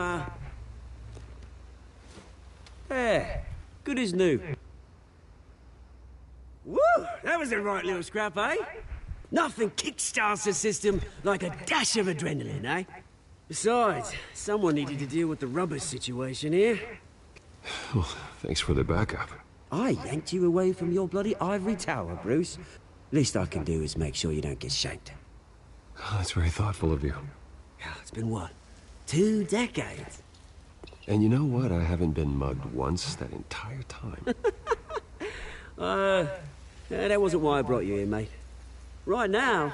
yeah, good as new. Woo! That was a right little scrap, eh? Nothing kickstarts the system like a dash of adrenaline, eh? Besides, someone needed to deal with the rubber situation here. Well, thanks for the backup. I yanked you away from your bloody ivory tower, Bruce. Least I can do is make sure you don't get shanked. Oh, that's very thoughtful of you. It's been what? 2 decades? And you know what? I haven't been mugged once that entire time. That wasn't why I brought you here, mate. Right now,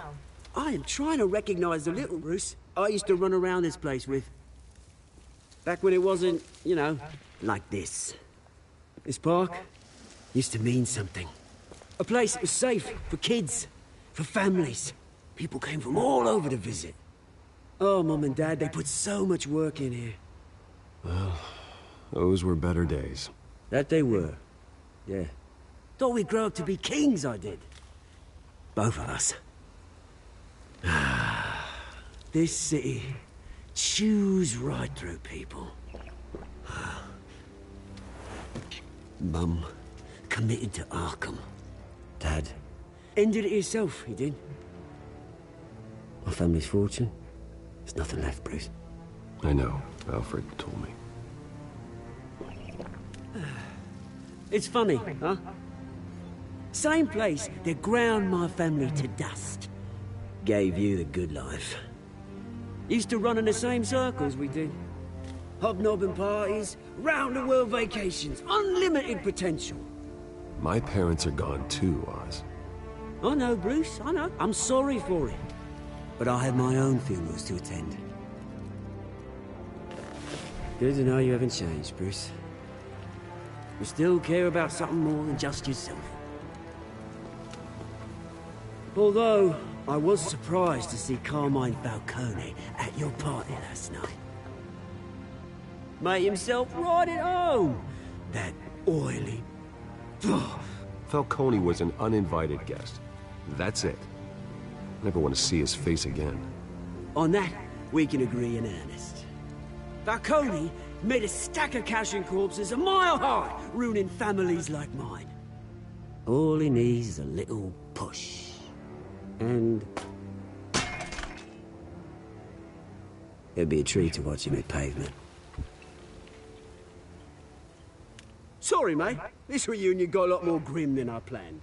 I am trying to recognize the little Bruce I used to run around this place with. Back when it wasn't, you know, like this. This park, used to mean something. A place that was safe for kids, for families. People came from all over to visit. Oh, Mum and Dad, they put so much work in here. Well, those were better days. That they were. Yeah. Thought we'd grow up to be kings, I did. Both of us. This city chews right through people. Mum committed to Arkham. Dad ended it himself, he did. My family's fortune, there's nothing left, Bruce. I know. Alfred told me. It's funny, huh? Same place that ground my family to dust. Gave you the good life. Used to run in the same circles we did. Hobnobbing parties, round-the-world vacations, unlimited potential. My parents are gone too, Oz. I know, Bruce, I know. I'm sorry for it. But I had my own funerals to attend. Good to know you haven't changed, Bruce. You still care about something more than just yourself. Although, I was surprised to see Carmine Falcone at your party last night. Made himself right at home. That oily... Falcone was an uninvited guest. That's it. Never want to see his face again. On that, we can agree in earnest. Falcone made a stack of cash and corpses a mile high, ruining families like mine. All he needs is a little push. And... it'd be a treat to watch him hit pavement. Sorry, mate. This reunion got a lot more grim than I planned.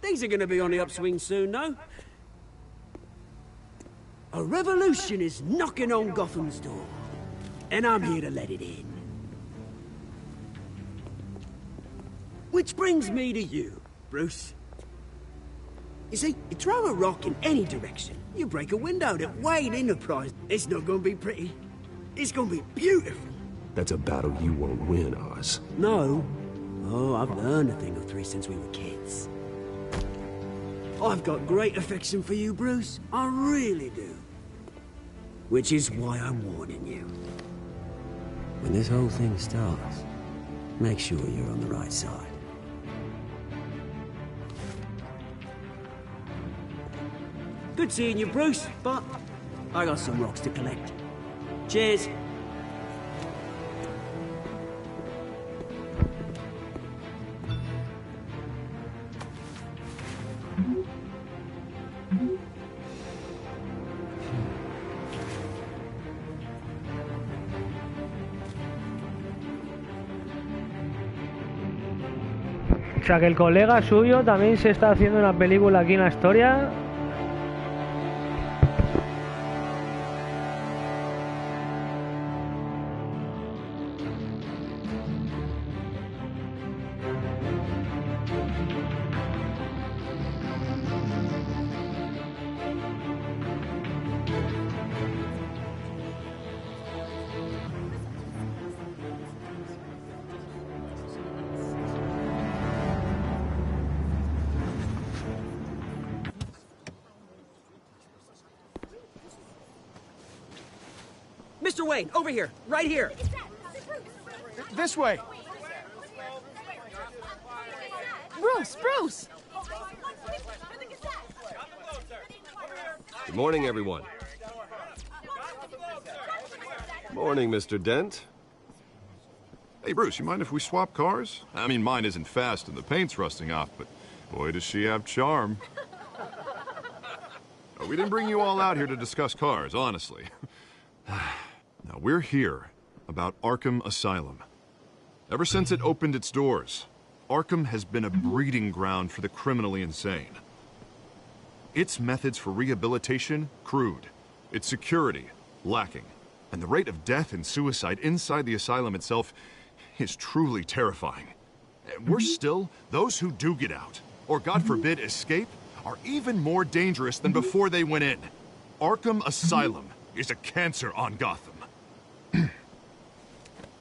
Things are gonna be on the upswing soon, no? A revolution is knocking on Gotham's door. And I'm here to let it in. Which brings me to you, Bruce. You see, you throw a rock in any direction, you break a window at Wayne Enterprise. It's not gonna be pretty. It's gonna be beautiful. That's a battle you won't win, Oz. No. Oh, I've learned a thing or three since we were kids. I've got great affection for you, Bruce. I really do. Which is why I'm warning you. When this whole thing starts, make sure you're on the right side. Good seeing you, Bruce, but I got some rocks to collect. Cheers. O sea que el colega suyo también se está haciendo una película aquí en la historia. Mr. Wayne, over here, right here. This way. Bruce! Good morning, everyone. Morning, Mr. Dent. Hey, Bruce, you mind if we swap cars? I mean, mine isn't fast and the paint's rusting off, but boy, does she have charm. We didn't bring you all out here to discuss cars, honestly. Now, we're here about Arkham Asylum. Ever since it opened its doors, Arkham has been a breeding ground for the criminally insane. Its methods for rehabilitation, crude. Its security, lacking. And the rate of death and suicide inside the asylum itself is truly terrifying. Worse still, those who do get out, or God forbid escape, are even more dangerous than before they went in. Arkham Asylum is a cancer on Gotham.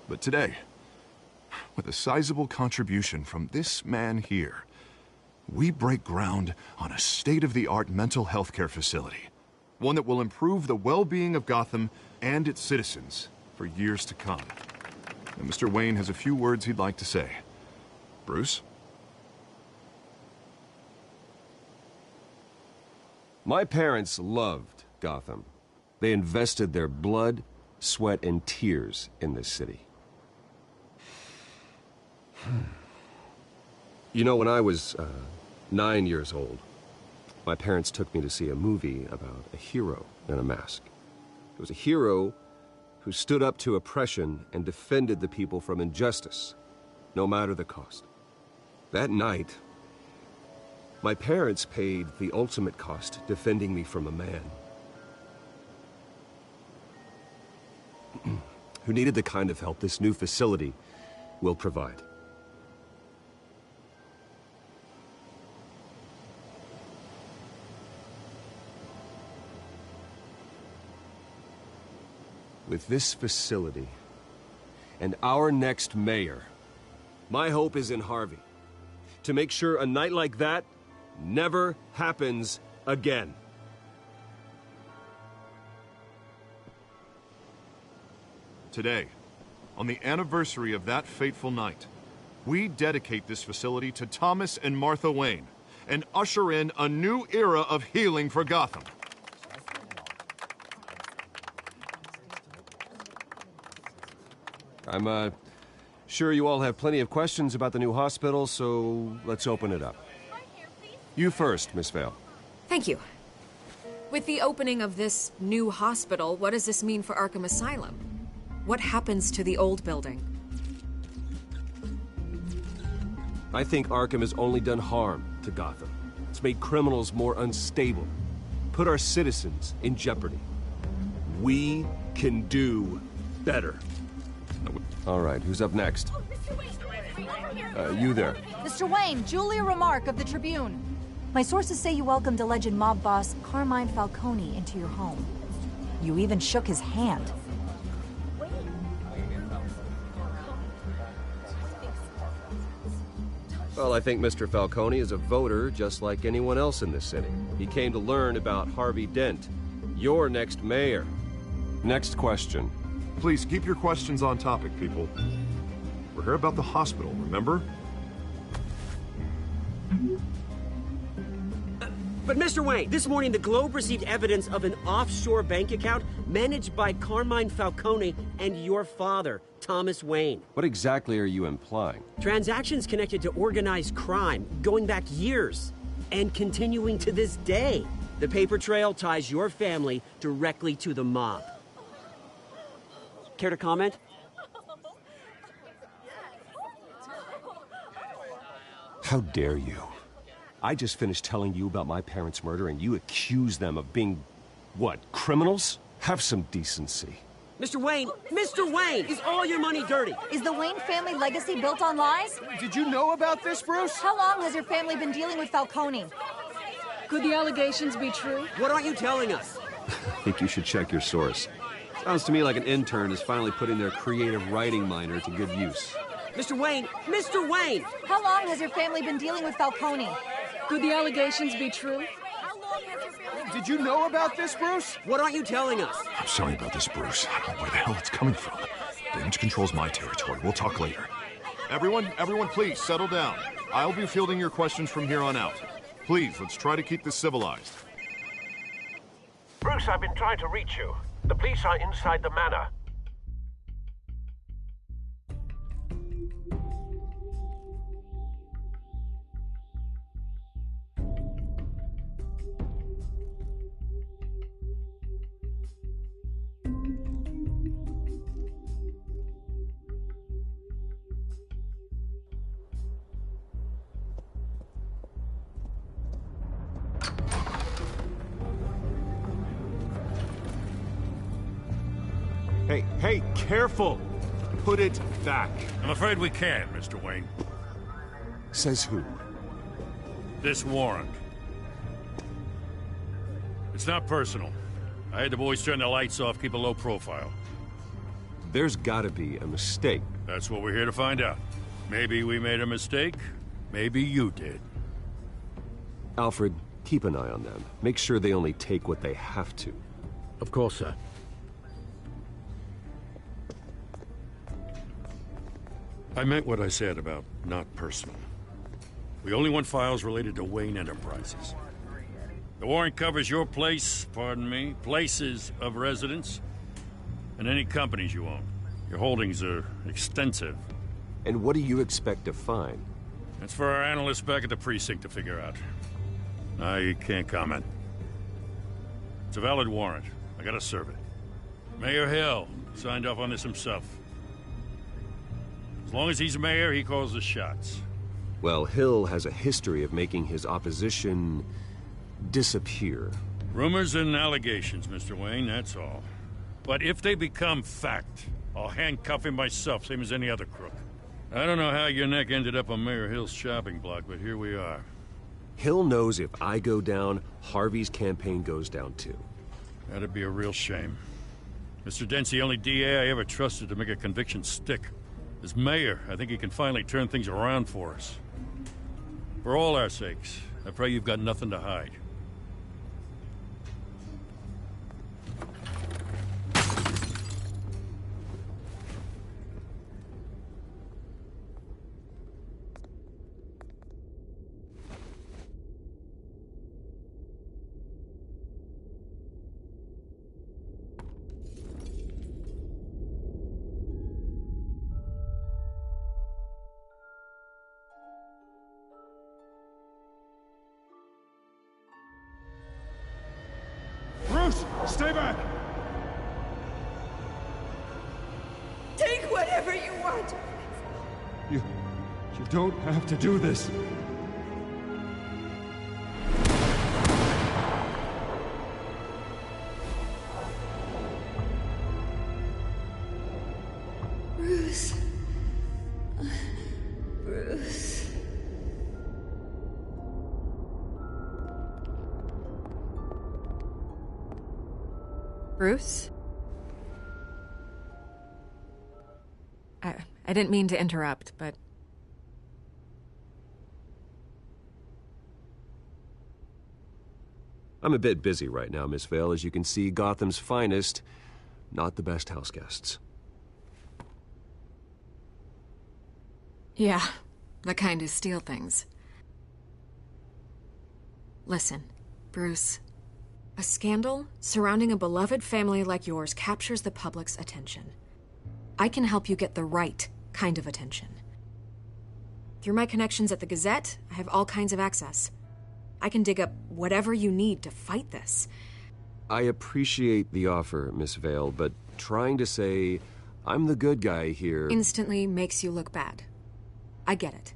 But today, with a sizable contribution from this man here, we break ground on a state-of-the-art mental health care facility. One that will improve the well-being of Gotham and its citizens for years to come. And Mr. Wayne has a few words he'd like to say. Bruce? My parents loved Gotham. They invested their blood, sweat, and tears in this city. You know, when I was 9 years old, my parents took me to see a movie about a hero in a mask. It was a hero who stood up to oppression and defended the people from injustice, no matter the cost. That night, my parents paid the ultimate cost defending me from a man who needed the kind of help this new facility will provide. With this facility and our next mayor, my hope is in Harvey, to make sure a night like that never happens again. Today, on the anniversary of that fateful night, we dedicate this facility to Thomas and Martha Wayne and usher in a new era of healing for Gotham. I'm sure you all have plenty of questions about the new hospital, so let's open it up. You first, Miss Vale. Thank you. With the opening of this new hospital, what does this mean for Arkham Asylum? What happens to the old building? I think Arkham has only done harm to Gotham. It's made criminals more unstable, put our citizens in jeopardy. We can do better. All right, who's up next? You there. Mr. Wayne, Julia Remark of the Tribune. My sources say you welcomed alleged mob boss Carmine Falcone into your home. You even shook his hand. Well, I think Mr. Falcone is a voter just like anyone else in this city. He came to learn about Harvey Dent, your next mayor. Next question. Please keep your questions on topic, people. We're here about the hospital, remember? But Mr. Wayne, this morning the Globe received evidence of an offshore bank account managed by Carmine Falcone and your father, Thomas Wayne. What exactly are you implying? Transactions connected to organized crime, going back years, and continuing to this day. The paper trail ties your family directly to the mob. Care to comment? How dare you? I just finished telling you about my parents' murder and you accuse them of being, what, criminals? Have some decency. Mr. Wayne, is all your money dirty? Is the Wayne family legacy built on lies? Did you know about this, Bruce? How long has your family been dealing with Falcone? Could the allegations be true? What aren't you telling us? I think you should check your source. Sounds to me like an intern is finally putting their creative writing minor to good use. Mr. Wayne! How long has your family been dealing with Falcone? Could the allegations be true? Did you know about this, Bruce? What aren't you telling us? I'm sorry about this, Bruce. I don't know where the hell it's coming from. Damage control's my territory. We'll talk later. Everyone, please settle down. I'll be fielding your questions from here on out. Please, let's try to keep this civilized. Bruce, I've been trying to reach you. The police are inside the manor. Hey, careful! Put it back. I'm afraid we can't, Mr. Wayne. Says who? This warrant. It's not personal. I had the boys turn the lights off, keep a low profile. There's gotta be a mistake, That's what we're here to find out. Maybe we made a mistake. Maybe you did. Alfred, keep an eye on them. Make sure they only take what they have to. Of course, sir. I meant what I said about not personal. We only want files related to Wayne Enterprises. The warrant covers your place, pardon me, places of residence, and any companies you own. Your holdings are extensive. And what do you expect to find? That's for our analysts back at the precinct to figure out. I can't comment. It's a valid warrant. I gotta serve it. Mayor Hill signed off on this himself. As long as he's mayor, he calls the shots. Well, Hill has a history of making his opposition disappear. Rumors and allegations, Mr. Wayne, that's all. But if they become fact, I'll handcuff him myself, same as any other crook. I don't know how your neck ended up on Mayor Hill's shopping block, but here we are. Hill knows if I go down, Harvey's campaign goes down too. That'd be a real shame. Mr. Dent's the only DA I ever trusted to make a conviction stick. As mayor, I think he can finally turn things around for us. For all our sakes, I pray you've got nothing to hide. Stay back! Take whatever you want! You don't have to do this. Bruce. Bruce. Bruce? I didn't mean to interrupt, but... I'm a bit busy right now, Miss Vale. As you can see, Gotham's finest, not the best house guests. Yeah, the kind who steal things. Listen, Bruce. A scandal surrounding a beloved family like yours captures the public's attention. I can help you get the right kind of attention. Through my connections at the Gazette, I have all kinds of access. I can dig up whatever you need to fight this. I appreciate the offer, Miss Vale, but trying to say I'm the good guy here... instantly makes you look bad. I get it.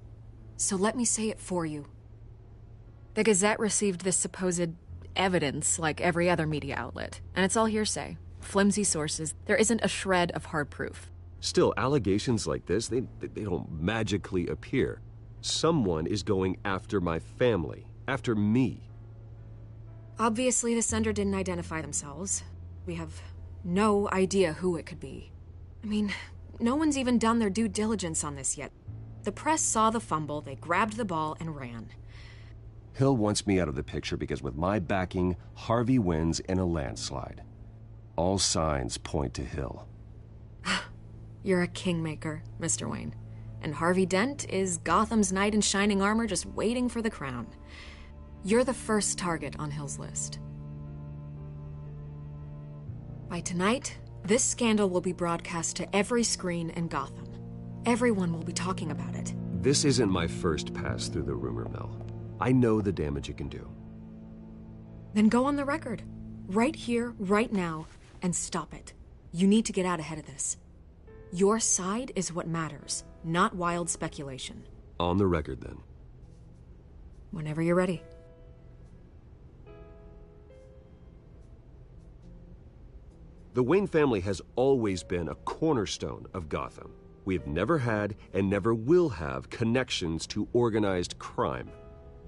So let me say it for you. The Gazette received this supposed evidence like every other media outlet, and it's all hearsay. Flimsy sources. There isn't a shred of hard proof. Still, allegations like this, they don't magically appear. Someone is going after my family, after me. Obviously, the sender didn't identify themselves. We have no idea who it could be. I mean, no one's even done their due diligence on this yet. The press saw the fumble, they grabbed the ball and ran. Hill wants me out of the picture because with my backing, Harvey wins in a landslide. All signs point to Hill. You're a kingmaker, Mr. Wayne. And Harvey Dent is Gotham's knight in shining armor just waiting for the crown. You're the first target on Hill's list. By tonight, this scandal will be broadcast to every screen in Gotham. Everyone will be talking about it. This isn't my first pass through the rumor mill. I know the damage it can do. Then go on the record. Right here, right now, and stop it. You need to get out ahead of this. Your side is what matters, not wild speculation. On the record, then. Whenever you're ready. The Wayne family has always been a cornerstone of Gotham. We've never had and never will have connections to organized crime.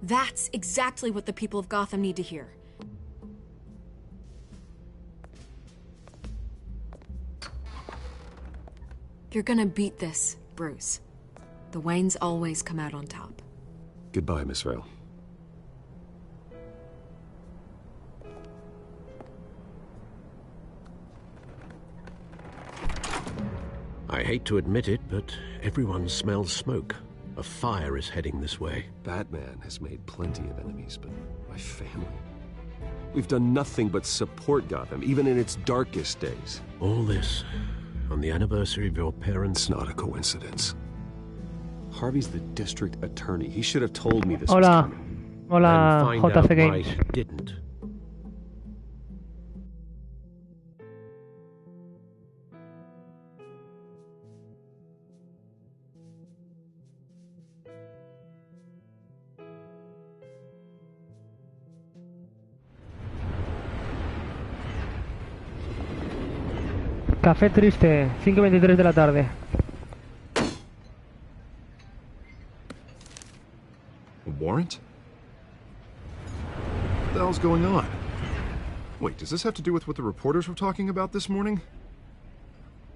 That's exactly what the people of Gotham need to hear. You're gonna beat this, Bruce. The Waynes always come out on top. Goodbye, Miss Vale. I hate to admit it, but everyone smells smoke. A fire is heading this way. Batman has made plenty of enemies, but my family... We've done nothing but support Gotham, even in its darkest days. All this on the anniversary of your parents... It's not a coincidence. Harvey's the district attorney. He should have told me this Hola. was coming. Hola, And find out JC why Games. he didn't. Café triste, 5:23 de la tarde. A warrant? What the hell's going on? Wait, does this have to do with what the reporters were talking about this morning?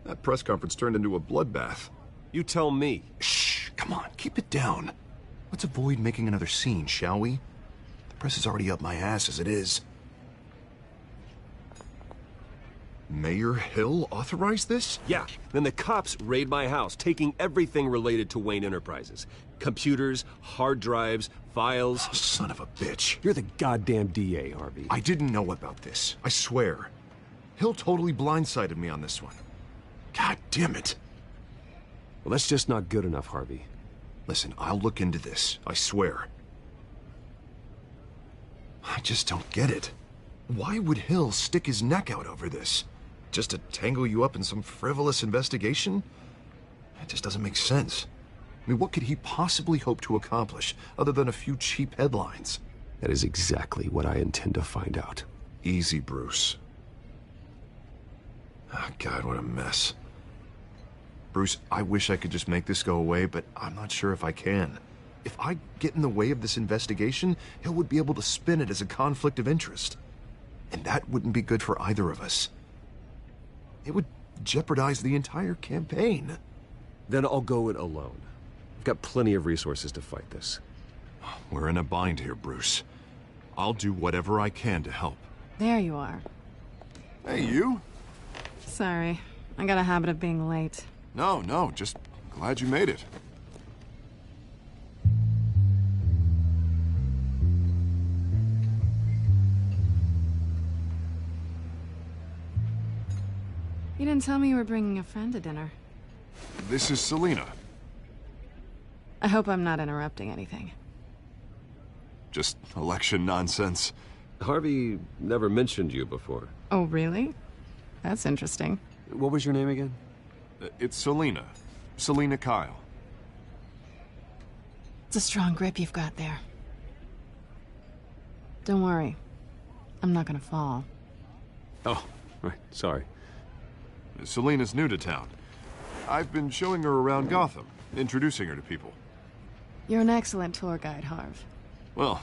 That press conference turned into a bloodbath. You tell me. Shh, come on, keep it down. Let's avoid making another scene, shall we? The press is already up my ass as it is. Mayor Hill authorized this? Yeah, then the cops raid my house, taking everything related to Wayne Enterprises. Computers, hard drives, files... Oh, son of a bitch. You're the goddamn DA, Harvey. I didn't know about this, I swear. Hill totally blindsided me on this one. God damn it. Well, that's just not good enough, Harvey. Listen, I'll look into this, I swear. I just don't get it. Why would Hill stick his neck out over this? Just to tangle you up in some frivolous investigation? It just doesn't make sense. I mean, what could he possibly hope to accomplish other than a few cheap headlines? That is exactly what I intend to find out. Easy, Bruce. Oh, God, what a mess. Bruce, I wish I could just make this go away, but I'm not sure if I can. If I get in the way of this investigation, Hill would be able to spin it as a conflict of interest. And that wouldn't be good for either of us. It would jeopardize the entire campaign. Then I'll go it alone. I've got plenty of resources to fight this. We're in a bind here, Bruce. I'll do whatever I can to help. There you are. Hey, you? Sorry. I got a habit of being late. No, just glad you made it. You didn't tell me you were bringing a friend to dinner. This is Selina. I hope I'm not interrupting anything. Just election nonsense. Harvey never mentioned you before. Oh, really? That's interesting. What was your name again? It's Selina. Selina Kyle. It's a strong grip you've got there. Don't worry. I'm not gonna fall. Oh, right. Sorry. Selina's new to town. I've been showing her around Gotham, introducing her to people. You're an excellent tour guide, Harv. Well,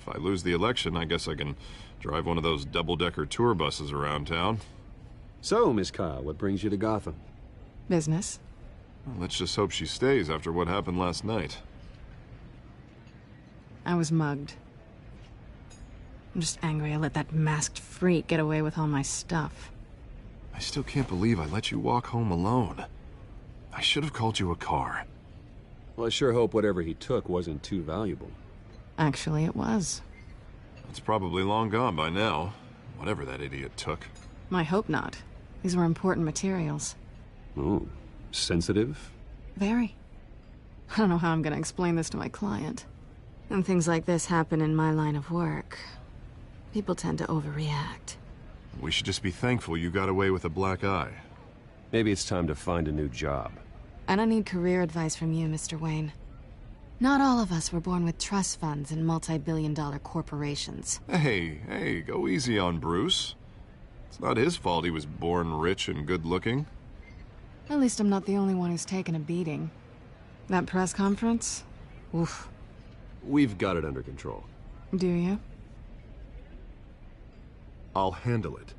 if I lose the election, I guess I can drive one of those double-decker tour buses around town. So, Miss Kyle, what brings you to Gotham? Business. Well, let's just hope she stays after what happened last night. I was mugged. I'm just angry I let that masked freak get away with all my stuff. I still can't believe I let you walk home alone. I should have called you a car. Well, I sure hope whatever he took wasn't too valuable. Actually, it was. It's probably long gone by now, whatever that idiot took. I hope not. These were important materials. Ooh, sensitive? Very. I don't know how I'm gonna explain this to my client. When things like this happen in my line of work, people tend to overreact. We should just be thankful you got away with a black eye. Maybe it's time to find a new job. I don't need career advice from you, Mr. Wayne. Not all of us were born with trust funds and multi-billion-dollar corporations. Hey, go easy on Bruce. It's not his fault he was born rich and good-looking. At least I'm not the only one who's taken a beating. That press conference? Oof. We've got it under control. Do you? I'll handle it.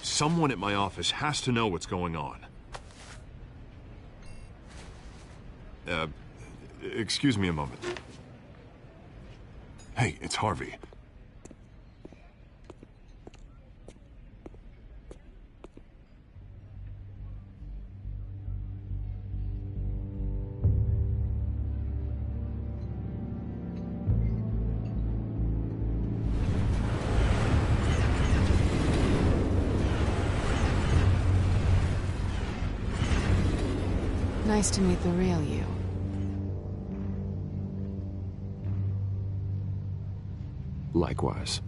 Someone at my office has to know what's going on. Excuse me a moment. Hey, it's Harvey. Nice to meet the real you. Likewise.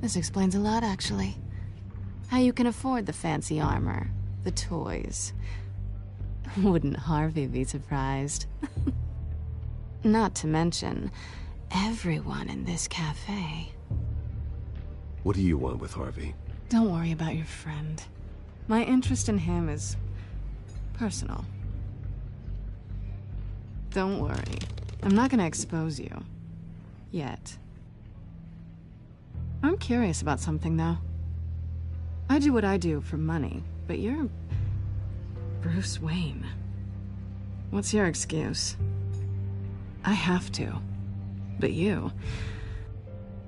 This explains a lot, actually. How you can afford the fancy armor, the toys. Wouldn't Harvey be surprised? Not to mention, everyone in this cafe. What do you want with Harvey? Don't worry about your friend. My interest in him is personal. Don't worry. I'm not gonna expose you. Yet. I'm curious about something, though. I do what I do for money, but you're Bruce Wayne. What's your excuse? I have to. But you...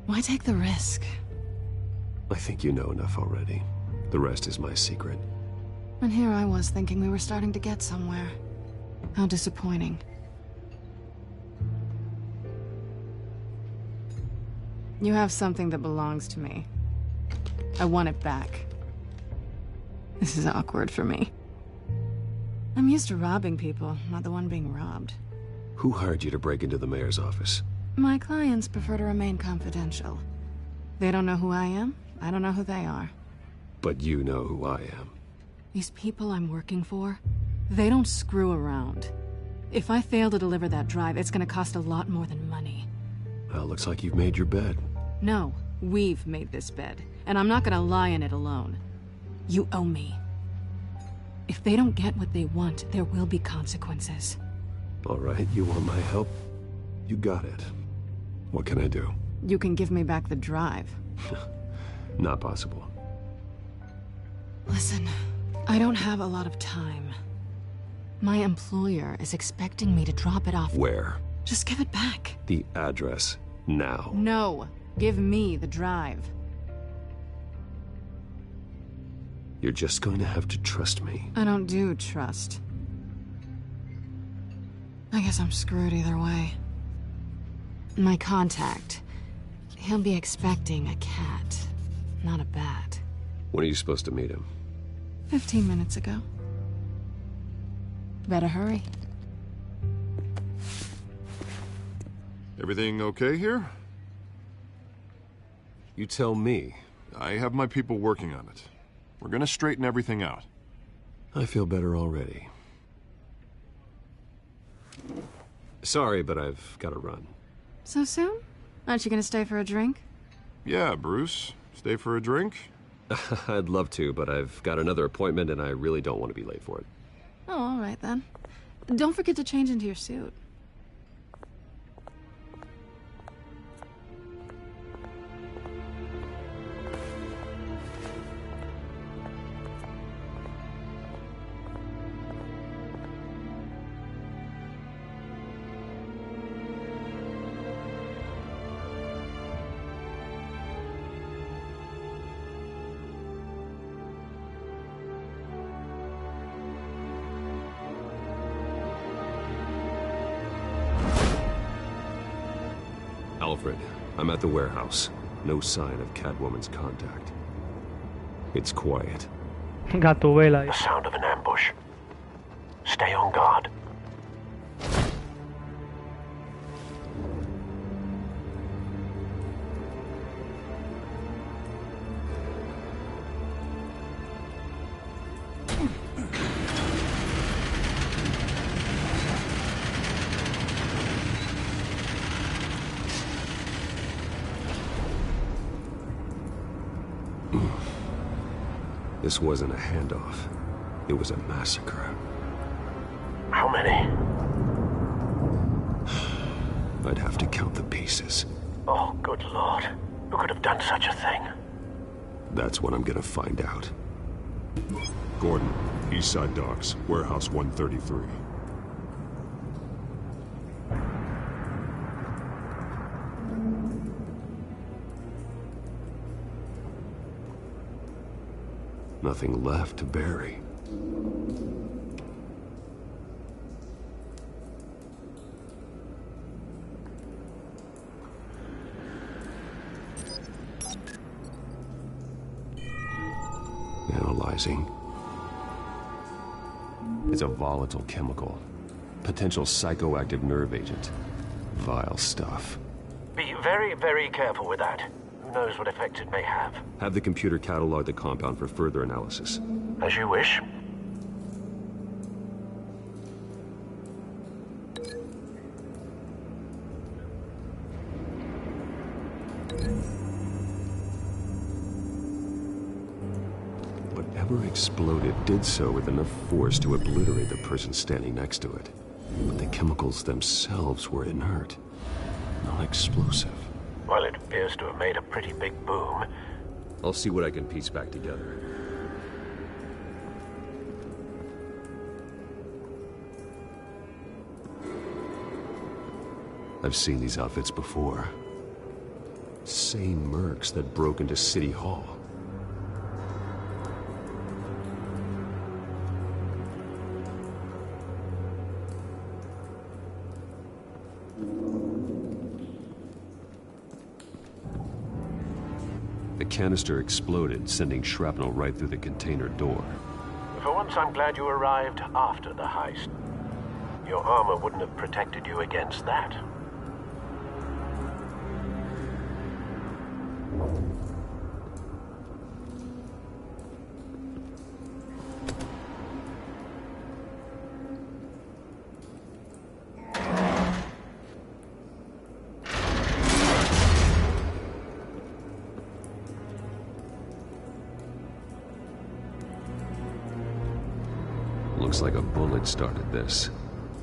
why take the risk? I think you know enough already. The rest is my secret. And here I was thinking we were starting to get somewhere. How disappointing. You have something that belongs to me. I want it back. This is awkward for me. I'm used to robbing people, not the one being robbed. Who hired you to break into the mayor's office? My clients prefer to remain confidential. They don't know who I am, I don't know who they are. But you know who I am. These people I'm working for, they don't screw around. If I fail to deliver that drive, it's gonna cost a lot more than money. Well, looks like you've made your bed. No, we've made this bed, and I'm not gonna lie in it alone. You owe me. If they don't get what they want, there will be consequences. All right, you want my help? You got it. What can I do? You can give me back the drive. Not possible. Listen, I don't have a lot of time. My employer is expecting me to drop it off. Where? Just give it back. The address, now. No, give me the drive. You're just going to have to trust me. I don't do trust. I guess I'm screwed either way. My contact, he'll be expecting a cat, not a bat. When are you supposed to meet him? 15 minutes ago. Better hurry. Everything okay here? You tell me. I have my people working on it. We're gonna straighten everything out. I feel better already. Sorry, but I've got to run. So soon? Aren't you gonna stay for a drink? Yeah, Bruce. Stay for a drink? I'd love to, but I've got another appointment and I really don't want to be late for it. Oh, all right then. Don't forget to change into your suit. Alfred, I'm at the warehouse. No sign of Catwoman's contact. It's quiet. Gatubela. The sound of an ambush. Stay on guard. This wasn't a handoff. It was a massacre. How many? I'd have to count the pieces. Oh, good Lord. Who could have done such a thing? That's what I'm gonna find out. Gordon, East Side Docks, Warehouse 133. Nothing left to bury. Analyzing. It's a volatile chemical. Potential psychoactive nerve agent. Vile stuff. Be very, very careful with that. Who knows what effects it may have. Have the computer catalog the compound for further analysis. As you wish. Whatever exploded did so with enough force to obliterate the person standing next to it. But the chemicals themselves were inert, non-explosive. Well, it appears to have made a pretty big boom. I'll see what I can piece back together. I've seen these outfits before. Same mercs that broke into City Hall. The canister exploded, sending shrapnel right through the container door. For once, I'm glad you arrived after the heist. Your armor wouldn't have protected you against that. Looks like a bullet started this.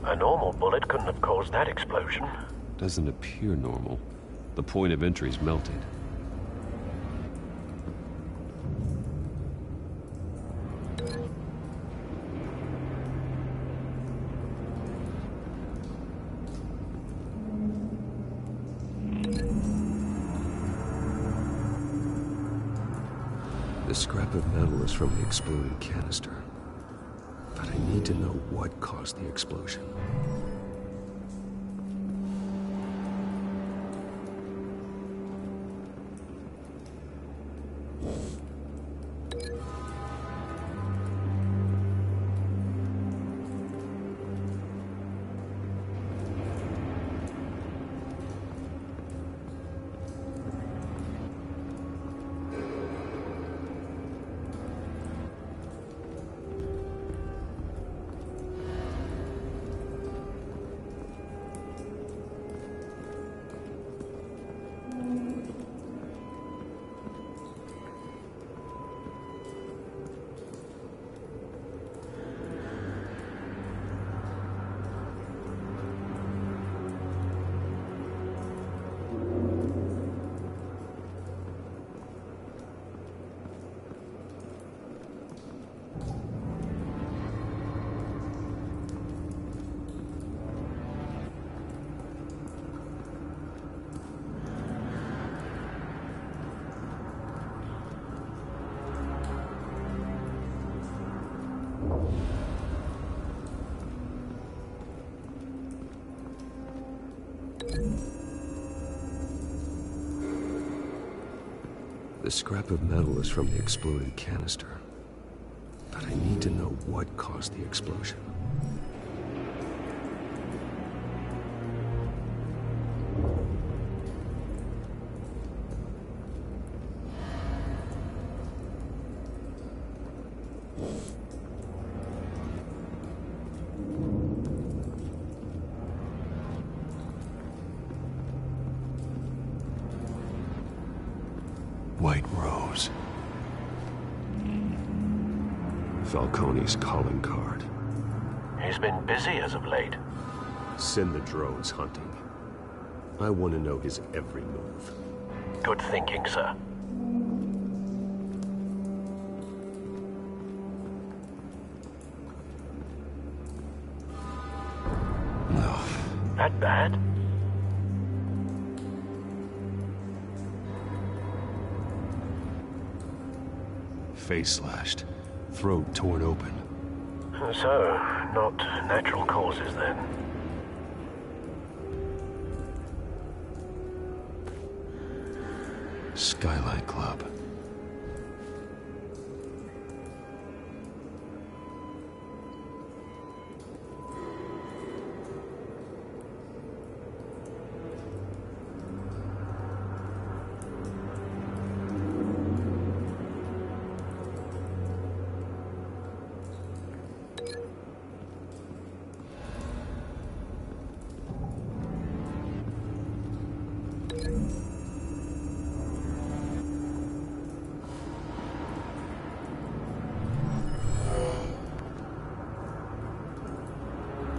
A normal bullet couldn't have caused that explosion. Doesn't appear normal. The point of entry's melted. The scrap of metal is from the exploded canister. But I need to know what caused the explosion. The scrap of metal is from the exploded canister. But I need to know what caused the explosion. White Rose. Falcone's calling card. He's been busy as of late. Send the drones hunting. I want to know his every move. Good thinking, sir. that bad? Face slashed, throat torn open. So, not natural causes then. Skylight Club.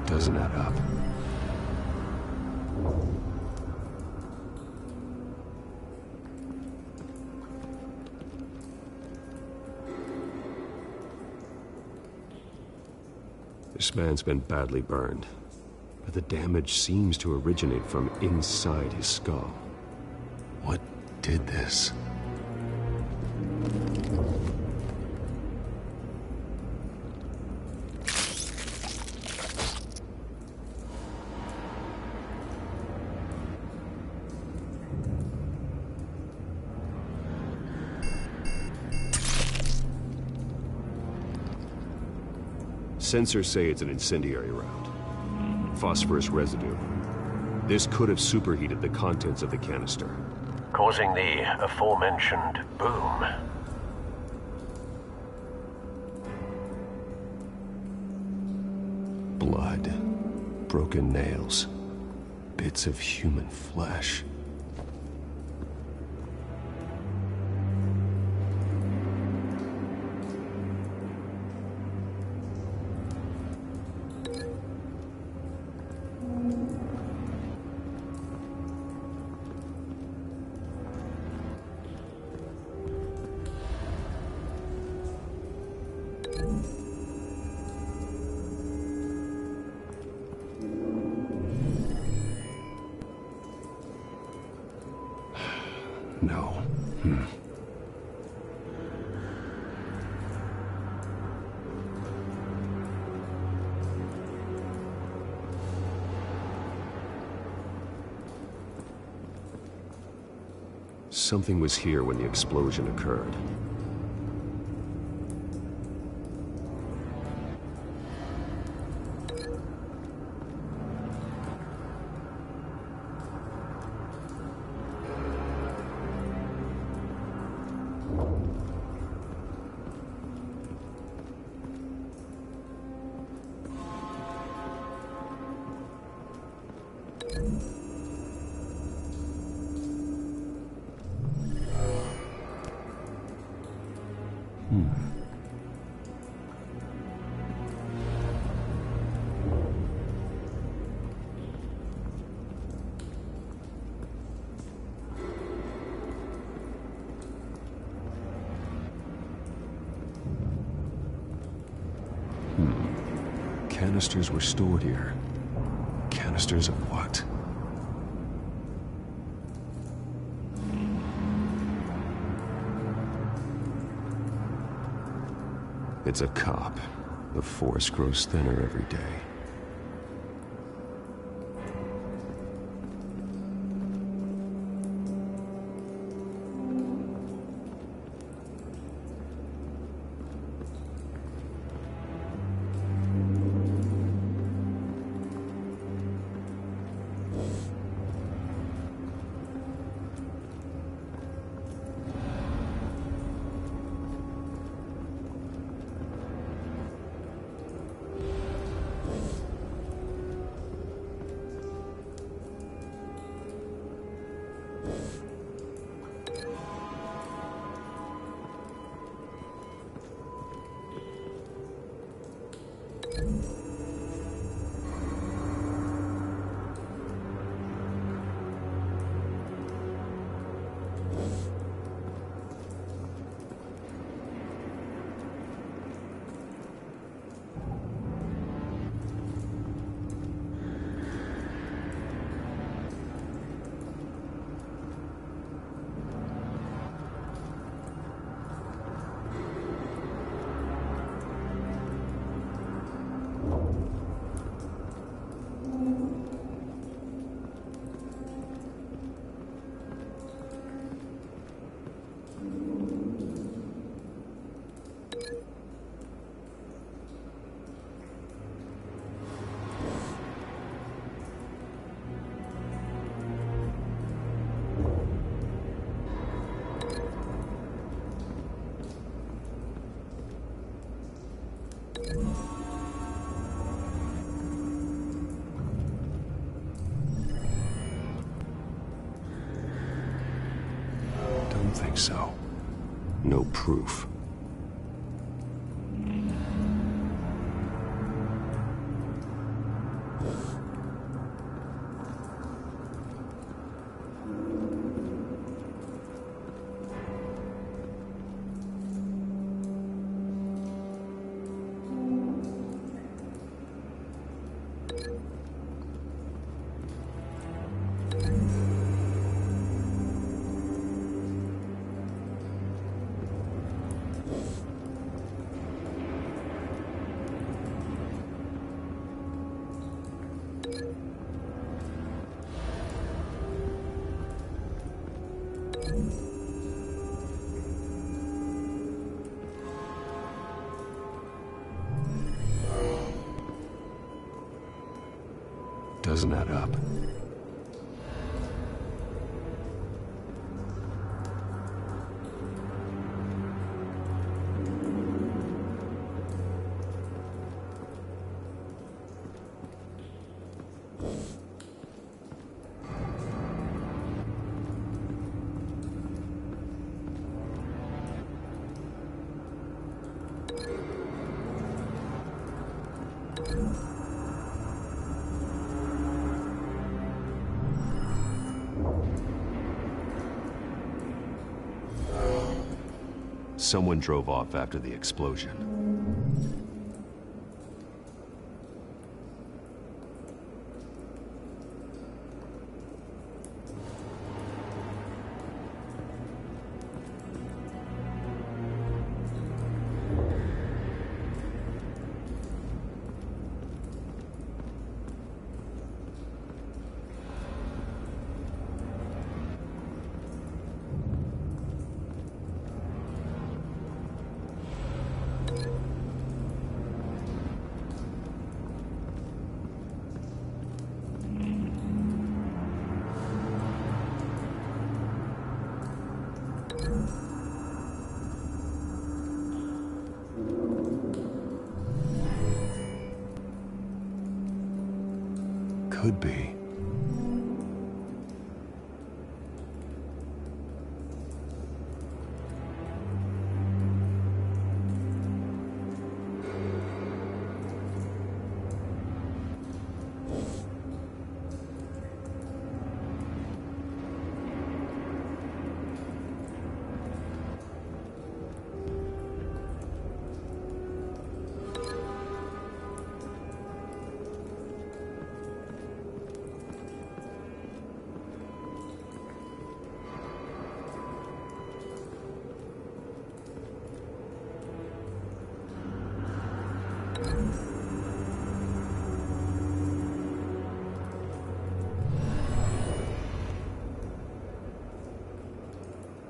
Doesn't add up. This man's been badly burned, but the damage seems to originate from inside his skull. What did this? Sensors say it's an incendiary round. Phosphorus residue. This could have superheated the contents of the canister, Causing the aforementioned boom. Blood, broken nails, bits of human flesh. No. Something was here when the explosion occurred. Canisters were stored here. Canisters of what? It's a cop. The force grows thinner every day. Don't think so. No proof. Doesn't add up. Someone drove off after the explosion. Could be.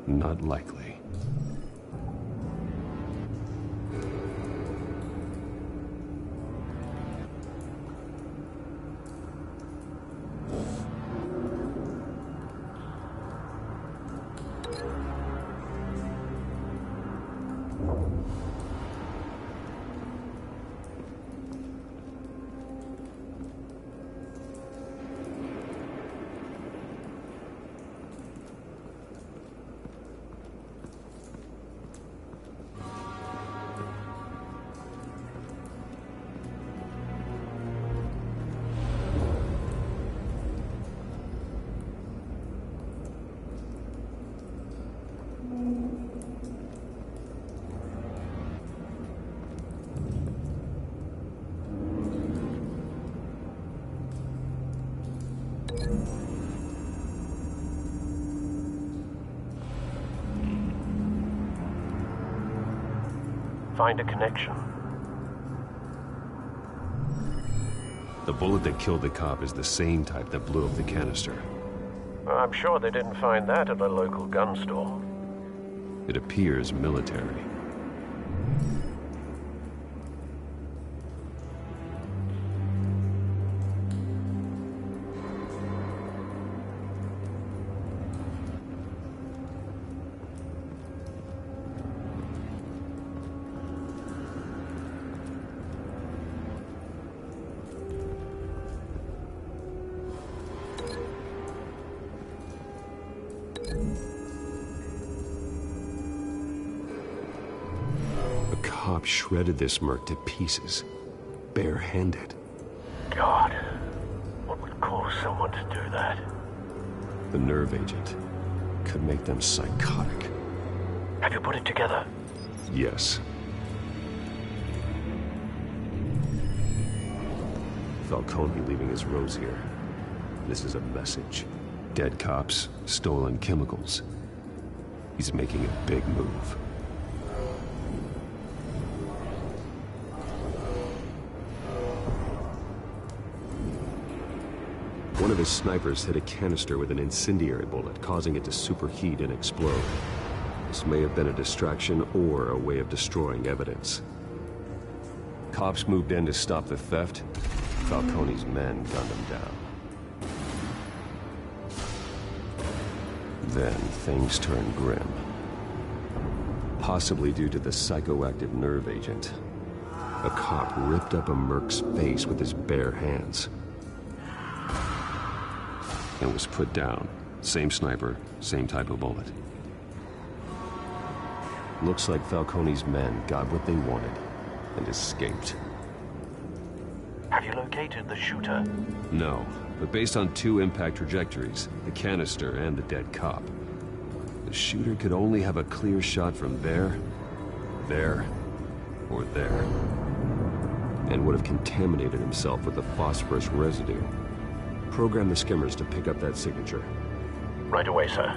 Not likely. Find a connection. The bullet that killed the cop is the same type that blew up the canister. I'm sure they didn't find that at a local gun store. It appears military. cop shredded this merc to pieces, barehanded. God, what would cause someone to do that? The nerve agent could make them psychotic. Have you put it together? Yes. Falcone leaving his rose here. This is a message. Dead cops, stolen chemicals. He's making a big move. One of his snipers hit a canister with an incendiary bullet, causing it to superheat and explode. This may have been a distraction or a way of destroying evidence. Cops moved in to stop the theft. Falcone's men gunned him down. Then things turned grim. Possibly due to the psychoactive nerve agent. A cop ripped up a merc's face with his bare hands. And was put down. Same sniper, same type of bullet. Looks like Falcone's men got what they wanted and escaped. Have you located the shooter? No, but based on two impact trajectories, the canister and the dead cop, the shooter could only have a clear shot from there, or there, and would have contaminated himself with the phosphorus residue. Program the skimmers to pick up that signature. Right away, sir.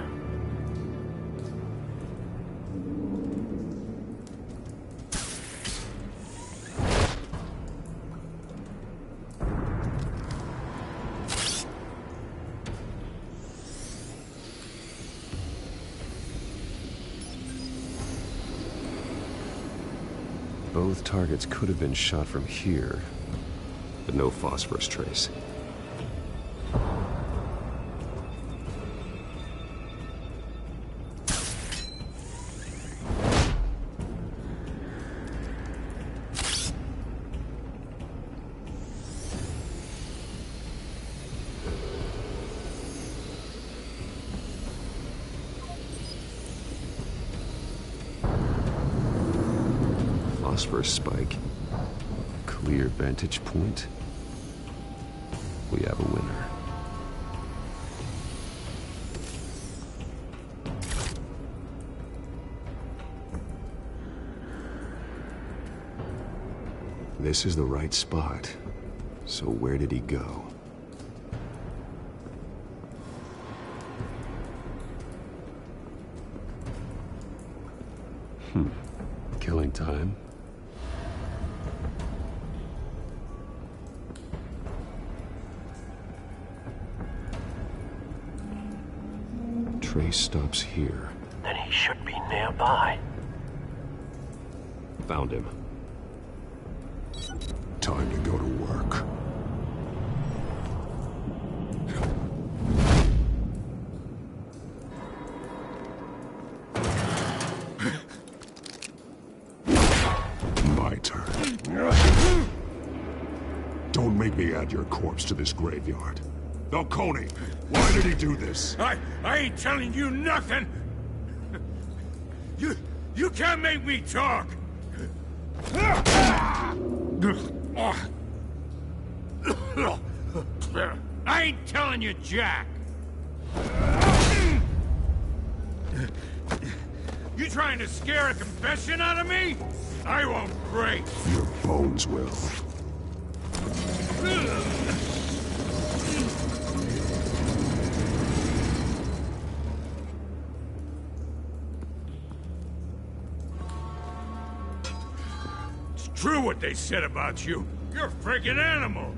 Both targets could have been shot from here, but no phosphorus trace. Phosphorus spike. Clear vantage point. We have a winner. This is the right spot. So where did he go? Killing time. Trace stops here. Then he should be nearby. Found him. Time to go to work. My turn. Don't make me add your corpse to this graveyard. Falcone, why did he do this? I ain't telling you nothing! You can't make me talk! I ain't telling you jack! You trying to scare a confession out of me? I won't break! Your bones will. True what they said about you. You're a freaking animal.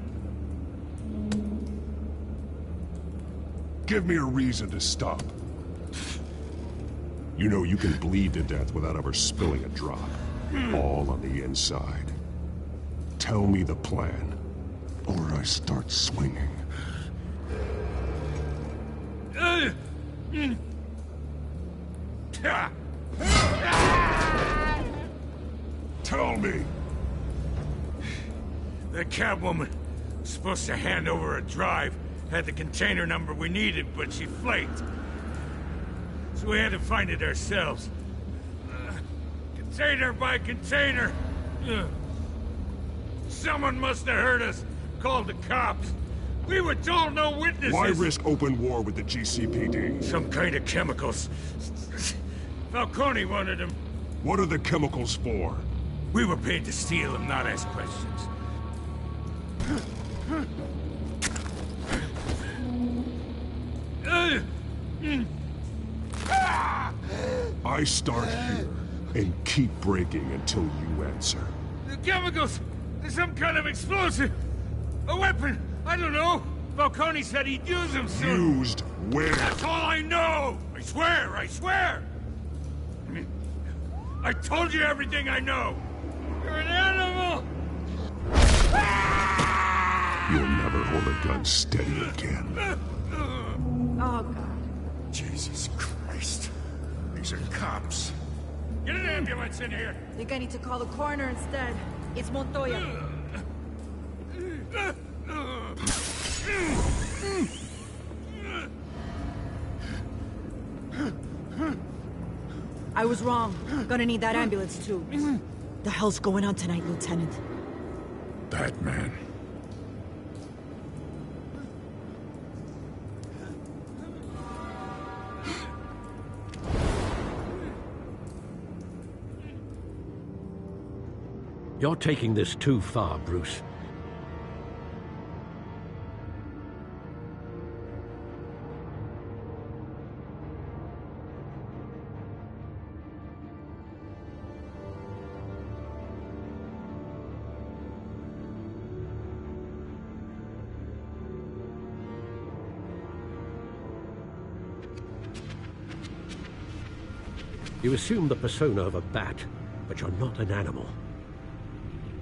Give me a reason to stop. You know you can bleed to death without ever spilling a drop. All on the inside. Tell me the plan, or I start swinging. Tell me. The Catwoman was supposed to hand over a drive, had the container number we needed, but she flaked. So we had to find it ourselves. Container by container. Ugh. Someone must have heard us. Called the cops. We were told no witnesses. Why risk open war with the GCPD? Some kind of chemicals. Falcone wanted them. What are the chemicals for? We were paid to steal them, not ask questions. I start here and keep breaking until you answer. The chemicals! There's some kind of explosive! A weapon! I don't know! Falcone said he'd use them soon! Used where? That's all I know! I swear! I swear! I told you everything I know! You're an animal! You'll never hold a gun steady again. Oh, God. Jesus Christ. These are cops. Get an ambulance in here! Think I need to call the coroner instead. It's Montoya. I was wrong. Gonna need that ambulance, too. The hell's going on tonight, Lieutenant? Batman. You're taking this too far, Bruce. You assume the persona of a bat, but you're not an animal.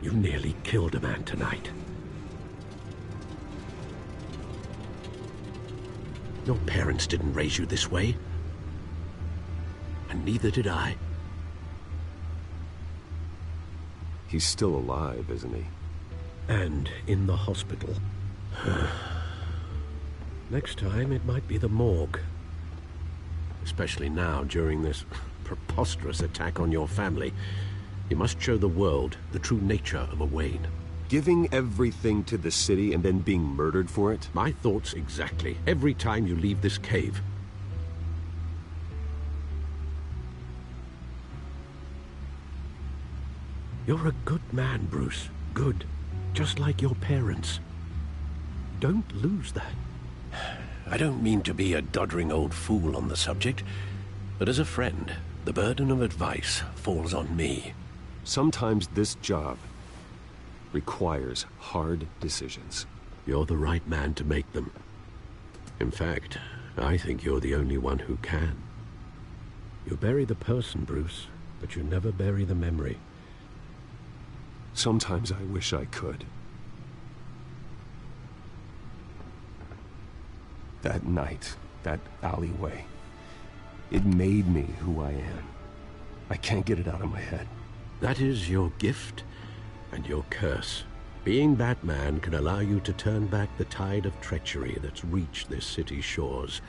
You nearly killed a man tonight. Your parents didn't raise you this way. And neither did I. He's still alive, isn't he? And in the hospital. Next time, it might be the morgue. Especially now, during this preposterous attack on your family. You must show the world the true nature of a Wayne. Giving everything to the city and then being murdered for it? My thoughts exactly. Every time you leave this cave. You're a good man, Bruce. Good. Just like your parents. Don't lose that. I don't mean to be a doddering old fool on the subject, but as a friend, the burden of advice falls on me. Sometimes this job requires hard decisions. You're the right man to make them. In fact, I think you're the only one who can. You bury the person, Bruce, but you never bury the memory. Sometimes I wish I could. That night, that alleyway, it made me who I am. I can't get it out of my head. That is your gift and your curse. Being Batman can allow you to turn back the tide of treachery that's reached this city's shores,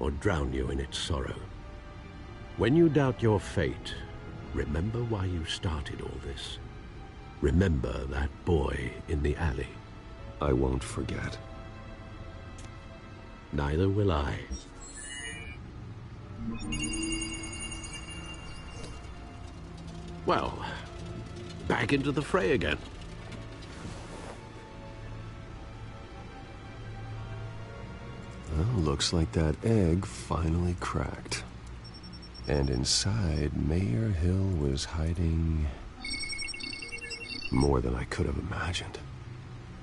or drown you in its sorrow. When you doubt your fate, remember why you started all this. Remember that boy in the alley. I won't forget. Neither will I. Well, back into the fray again. Well, looks like that egg finally cracked. And inside, Mayor Hill was hiding more than I could have imagined.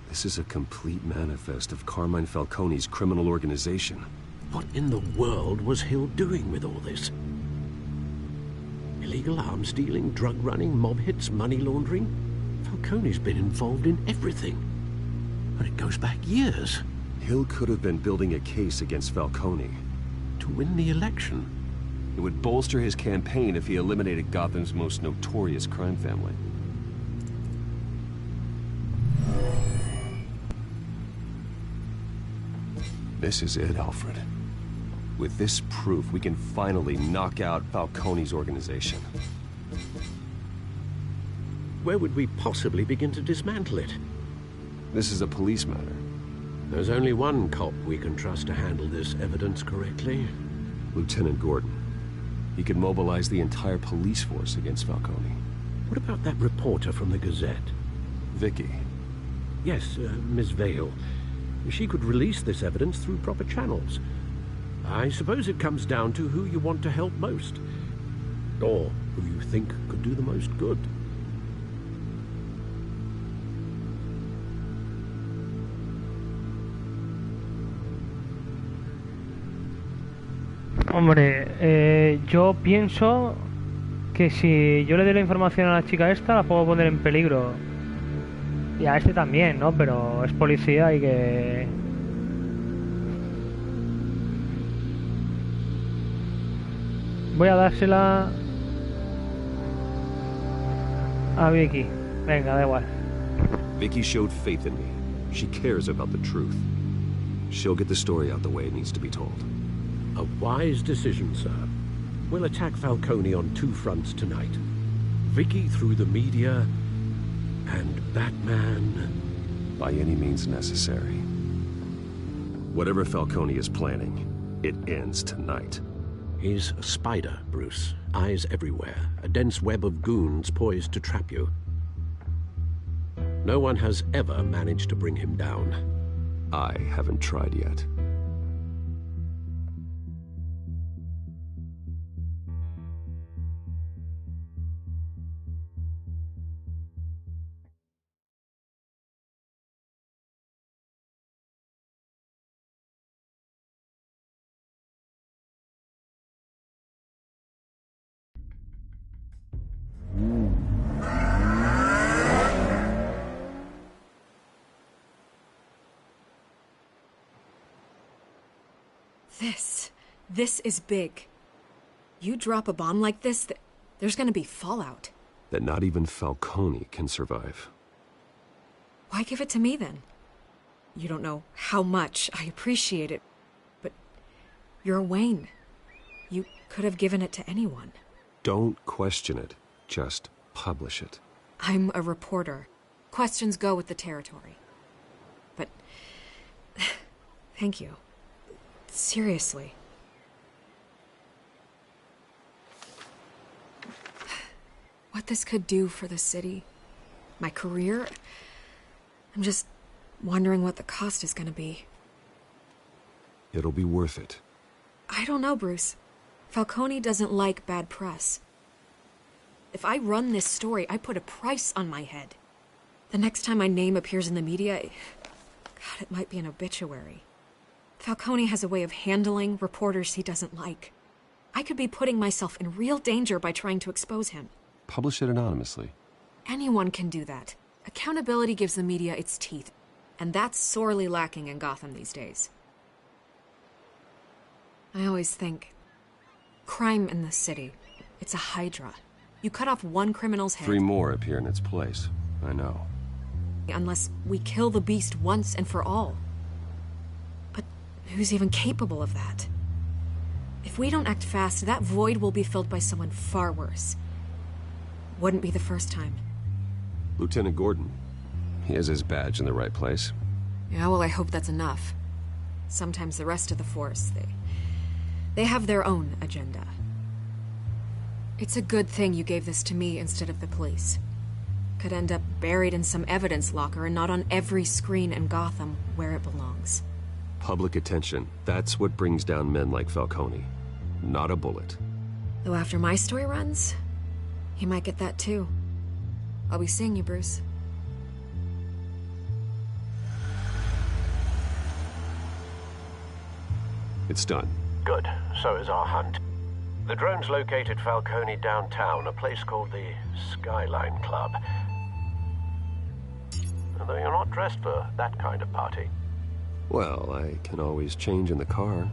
This is a complete manifest of Carmine Falcone's criminal organization. What in the world was Hill doing with all this? Illegal arms dealing, drug running, mob hits, money laundering? Falcone's been involved in everything. And it goes back years. Hill could have been building a case against Falcone. To win the election. It would bolster his campaign if he eliminated Gotham's most notorious crime family. This is it, Alfred. With this proof, we can finally knock out Falcone's organization. where would we possibly begin to dismantle it? This is a police matter. There's only one cop we can trust to handle this evidence correctly. Lieutenant Gordon. He could mobilize the entire police force against Falcone. What about that reporter from the Gazette? Vicky. Yes, Miss Vale. She could release this evidence through proper channels. I suppose it comes down to who you want to help most. Or who you think could do the most good. Hombre, yo pienso que si yo le doy la información a la chica esta, la puedo poner en peligro. Y a este también, ¿no? Pero es policía y que... Voy a dársela a Vicky. Venga, da igual. Vicky showed faith in me. She cares about the truth. She'll get the story out the way it needs to be told. A wise decision, sir. We'll attack Falcone on two fronts tonight. Vicky through the media, and Batman... by any means necessary. Whatever Falcone is planning, it ends tonight. He's a spider, Bruce. Eyes everywhere. A dense web of goons poised to trap you. No one has ever managed to bring him down. I haven't tried yet. This is big. You drop a bomb like this, there's gonna be fallout. That not even Falcone can survive. Why give it to me, then? You don't know how much I appreciate it, but you're Wayne. You could have given it to anyone. Don't question it. Just publish it. I'm a reporter. Questions go with the territory. But... thank you. Seriously. What this could do for the city, my career, I'm just wondering what the cost is gonna be. It'll be worth it. I don't know, Bruce. Falcone doesn't like bad press. If I run this story, I put a price on my head. The next time my name appears in the media, God, it might be an obituary. Falcone has a way of handling reporters he doesn't like. I could be putting myself in real danger by trying to expose him. Publish it anonymously. Anyone can do that. Accountability gives the media its teeth, and that's sorely lacking in Gotham these days. I always think, crime in the city, it's a hydra. You cut off one criminal's head... 3 more appear in its place. I know. Unless we kill the beast once and for all. But who's even capable of that? If we don't act fast, that void will be filled by someone far worse. Wouldn't be the first time. Lieutenant Gordon. He has his badge in the right place. Yeah, well, I hope that's enough. Sometimes the rest of the force, they have their own agenda. It's a good thing you gave this to me instead of the police. Could end up buried in some evidence locker and not on every screen in Gotham where it belongs. Public attention. That's what brings down men like Falcone. Not a bullet. Though after my story runs, he might get that too. I'll be seeing you, Bruce. It's done. Good. So is our hunt. The drones located Falcone downtown, a place called the Skyline Club. Although you're not dressed for that kind of party. Well, I can always change in the car.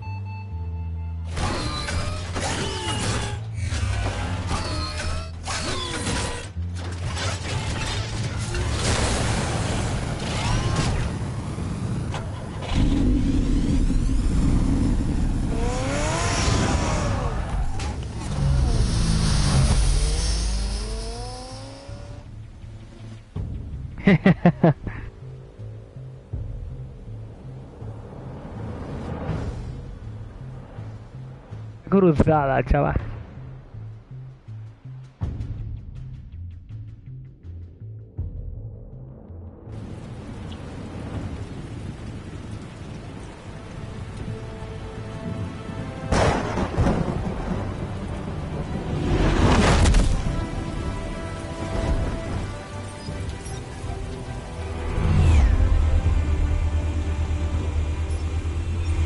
Cruzada, chaval.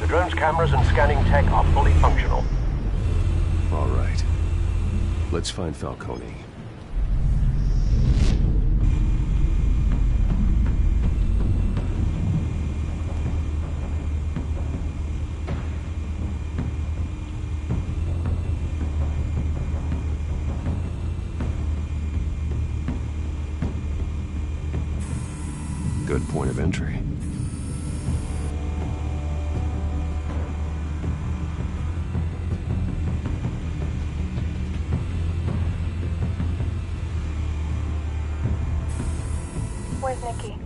The drone's cameras and scanning tech are fully functional. All right. Let's find Falcone. Good point of entry. Where's Nikki?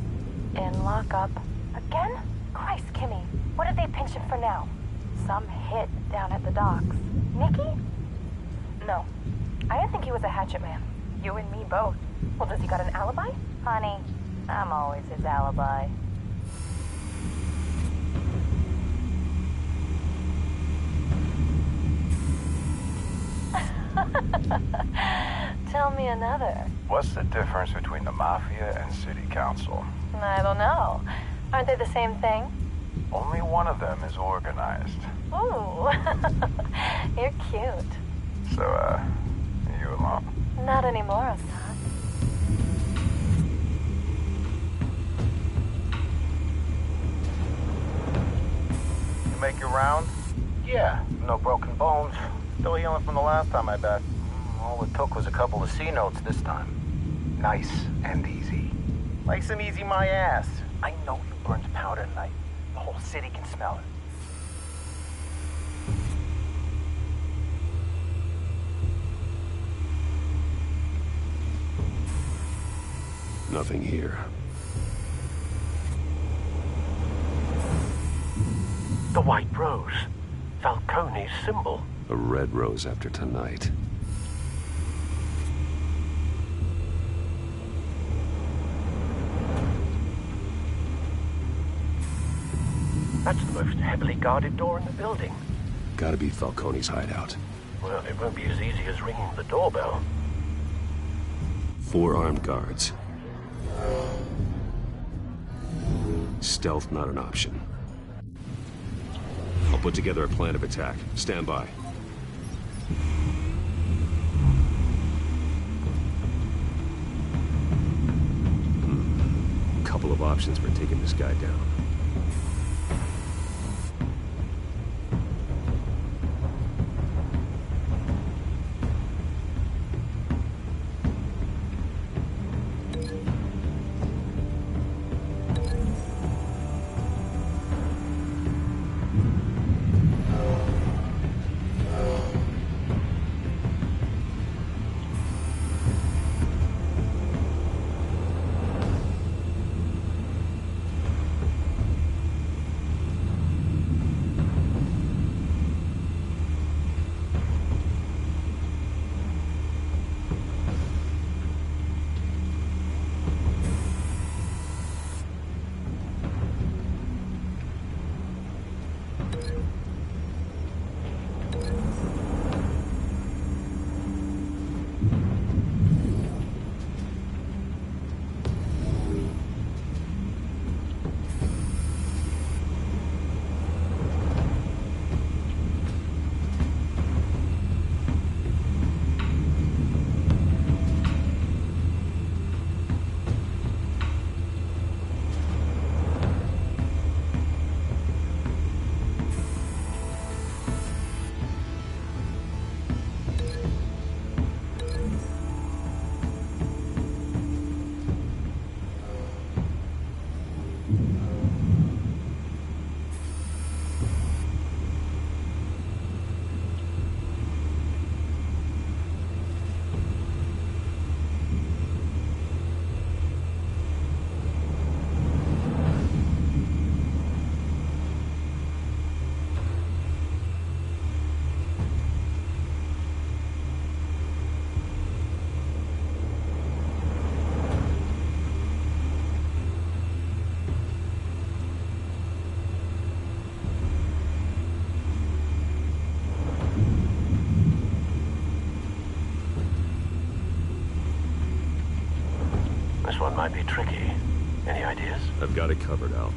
In lockup. Again? Christ, Kimmy. What did they pinch him for now? Some hit down at the docks. Nikki? No. I didn't think he was a hatchet man. You and me both. Well, does he got an alibi? Honey, I'm always his alibi. Tell me another. What's the difference between the Mafia and City Council? I don't know. Aren't they the same thing? Only one of them is organized. Ooh. You're cute. So, are you alone? Not anymore, Assad. You make your round? Yeah, no broken bones. Still healing from the last time I bet. All it took was a couple of C notes this time. Nice and easy. Nice and easy my ass. I know you burned powder tonight. The whole city can smell it. Nothing here. The white rose. Falcone's symbol. A red rose after tonight. That's the most heavily guarded door in the building. Gotta be Falcone's hideout. Well, it won't be as easy as ringing the doorbell. 4 armed guards. Stealth not an option. I'll put together a plan of attack. Stand by. Couple of options for taking this guy down. This one might be tricky. Any ideas? I've got it covered, Al.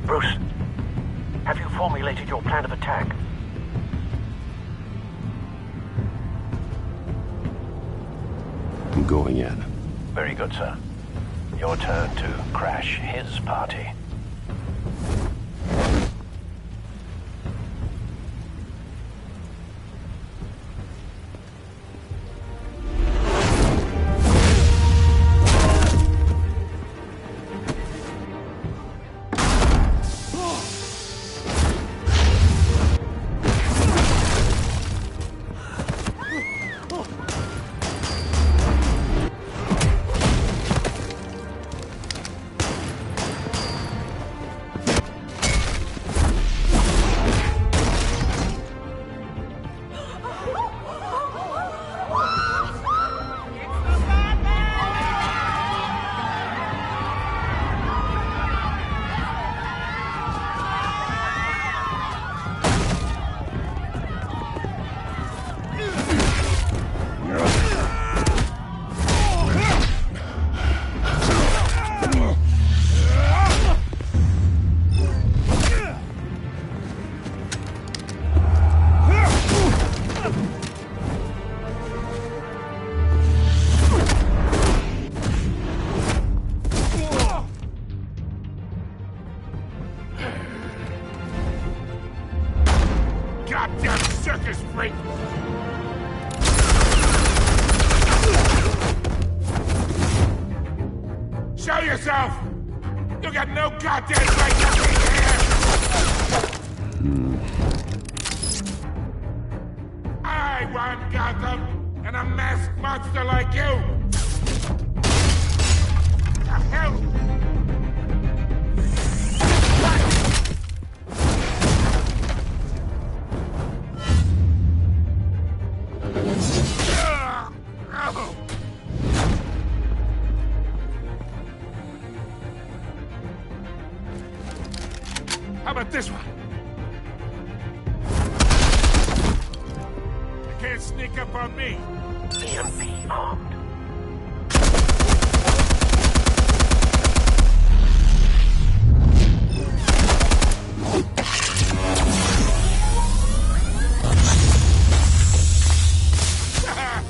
Bruce, have you formulated your plan of attack? I'm going in. Very good, sir. Your turn to crash his party. Goddamn circus freak! Show yourself! You got no goddamn right to be here! I run Gotham, and a masked monster like you! The hell? How about this one? You can't sneak up on me. EMP armed. Yeah.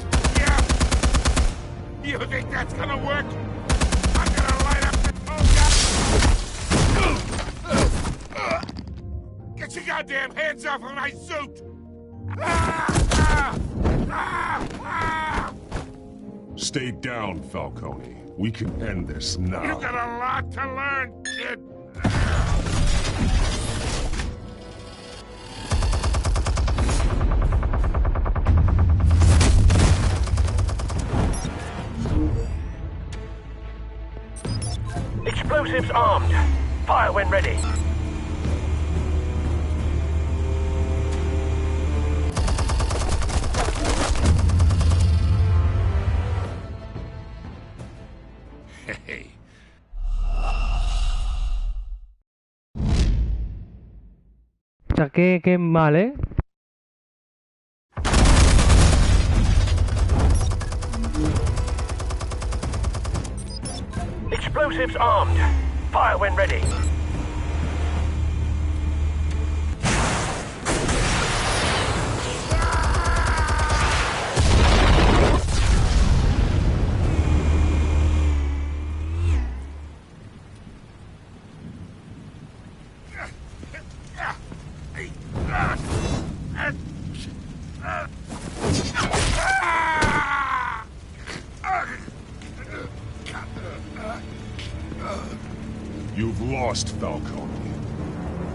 You think that's gonna work? I'm gonna light up the Get your goddamn hands off of my suit! Stay down, Falcone. We can end this now. You got a lot to learn, kid. Explosives armed. Fire when ready. Hey. O sea, qué mal, ¿eh? Explosives armed. Fire when ready. You've lost, Falcone.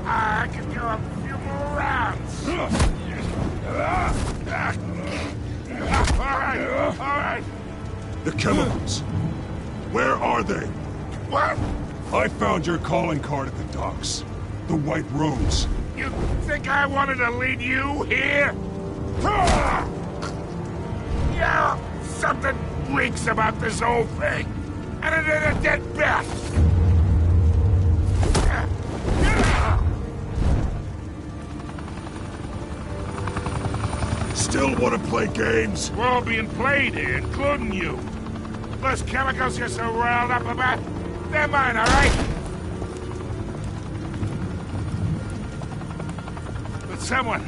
I can go a few more rounds. All right. The chemicals. Where are they? What? I found your calling card at the docks. The White Rose. You think I wanted to lead you here? Yeah, something reeks about this whole thing. And it ain't a dead bat. Still want to play games? We're all being played here, including you. Those chemicals you're so riled up about, they're mine, all right? But someone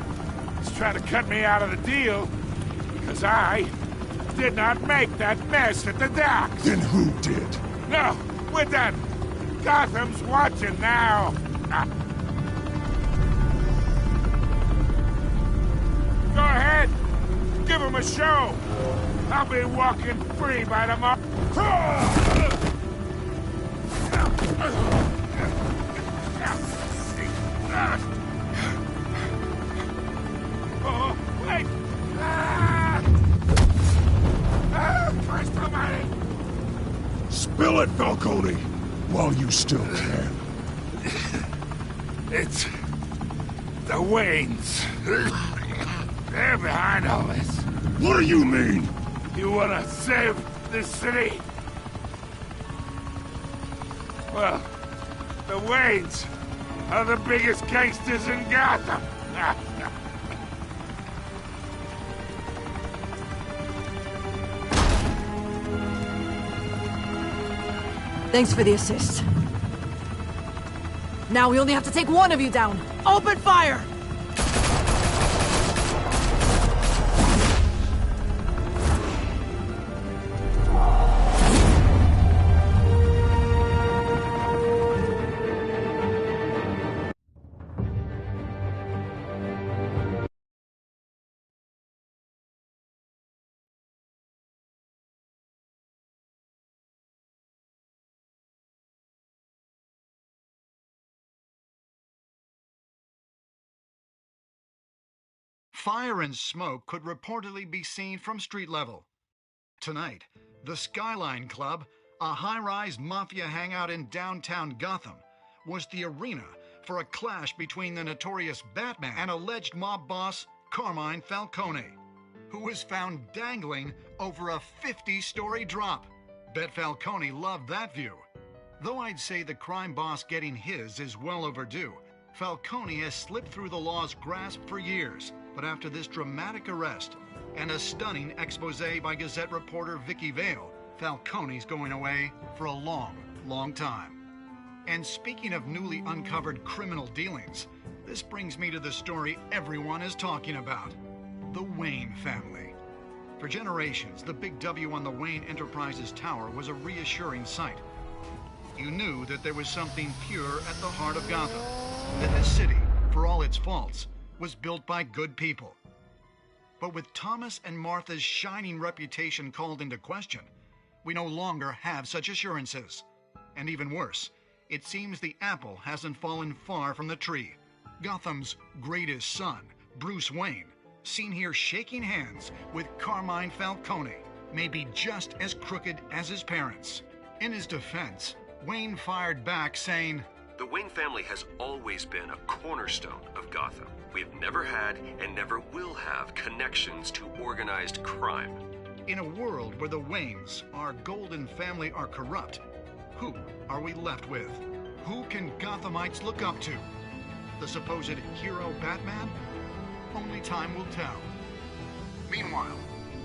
is trying to cut me out of the deal because I did not make that mess at the docks. Then who did? No, we're done. Gotham's watching now. Go ahead. Give him a show. I'll be walking free by tomorrow. Oh, wait. Christ almighty. Spill it, Falcone, while you still can. It's the Waynes. They're behind all this. What do you mean? You want to save this city? Well, the Waynes are the biggest gangsters in Gotham. Thanks for the assist. Now we only have to take one of you down. Open fire! Fire and smoke could reportedly be seen from street level. Tonight, the Skyline Club, a high-rise mafia hangout in downtown Gotham, was the arena for a clash between the notorious Batman and alleged mob boss Carmine Falcone, who was found dangling over a 50-story drop. Bet Falcone loved that view. Though I'd say the crime boss getting his is well overdue, Falcone has slipped through the law's grasp for years. But after this dramatic arrest and a stunning expose by Gazette reporter Vicky Vale, Falcone's going away for a long, long time. And speaking of newly uncovered criminal dealings, this brings me to the story everyone is talking about: the Wayne family. For generations, the big W on the Wayne Enterprises Tower was a reassuring sight. You knew that there was something pure at the heart of Gotham, that this city, for all its faults, was built by good people. But with Thomas and Martha's shining reputation called into question, we no longer have such assurances. And even worse, it seems the apple hasn't fallen far from the tree. Gotham's greatest son, Bruce Wayne, seen here shaking hands with Carmine Falcone, may be just as crooked as his parents. In his defense, Wayne fired back saying, "The Wayne family has always been a cornerstone of Gotham. We have never had and never will have connections to organized crime." In a world where the Waynes, our golden family, are corrupt, who are we left with? Who can Gothamites look up to? The supposed hero Batman? Only time will tell. Meanwhile,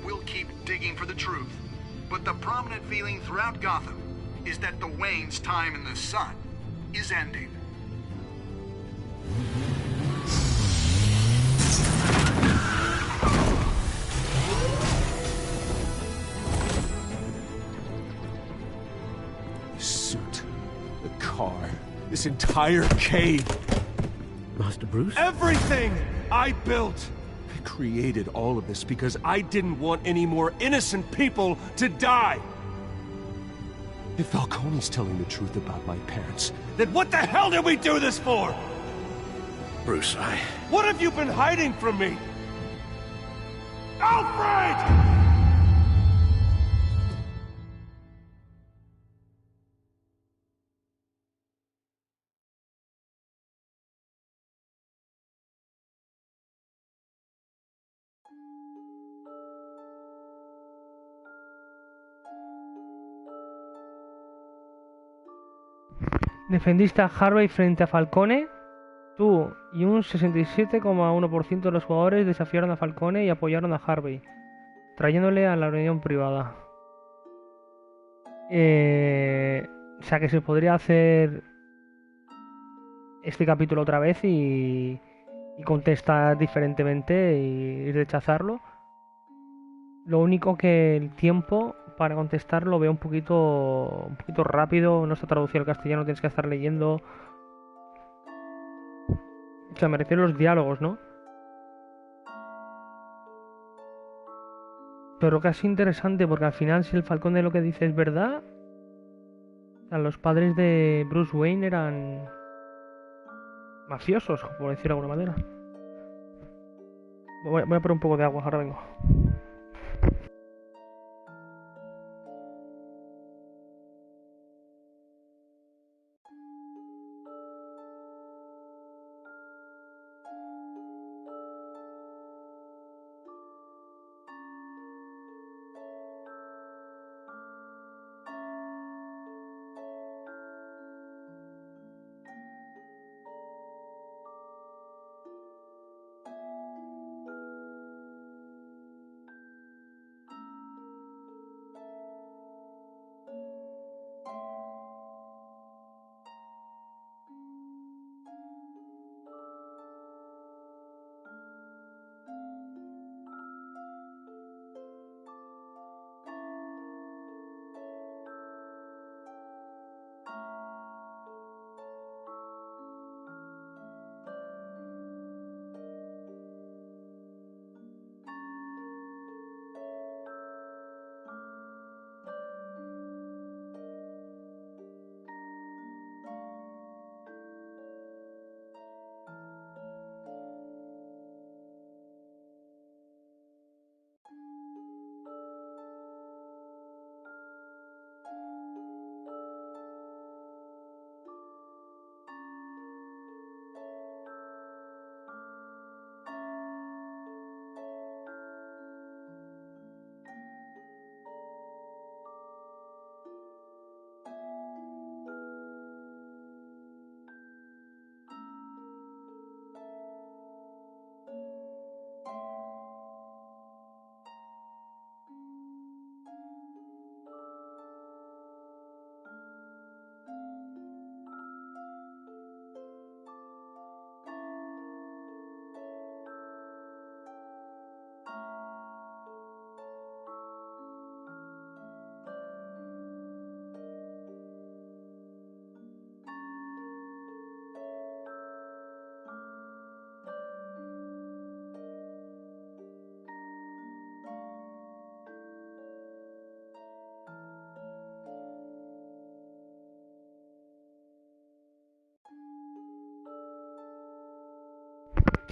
we'll keep digging for the truth. But the prominent feeling throughout Gotham is that the Waynes' time in the sun is ending. Suit, the car, this entire cave. Master Bruce? Everything I built! I created all of this because I didn't want any more innocent people to die! If Falcone's telling the truth about my parents, then what the hell did we do this for? Bruce, What have you been hiding from me? Alfred! Defendiste a Harvey frente a Falcone. Tú y un 67,1% de los jugadores desafiaron a Falcone y apoyaron a Harvey, trayéndole a la reunión privada. O sea que se podría hacer este capítulo otra vez y contestar diferentemente y rechazarlo. Lo único que el tiempo para contestar lo veo un poquito rápido, no está traducido al castellano, tienes que estar leyendo. O sea, me refiero a los diálogos, ¿no? Pero casi interesante porque al final si el Falcón de lo que dice es verdad, o sea, los padres de Bruce Wayne eran mafiosos, por decirlo de alguna manera. Voy a poner un poco de agua, ahora vengo.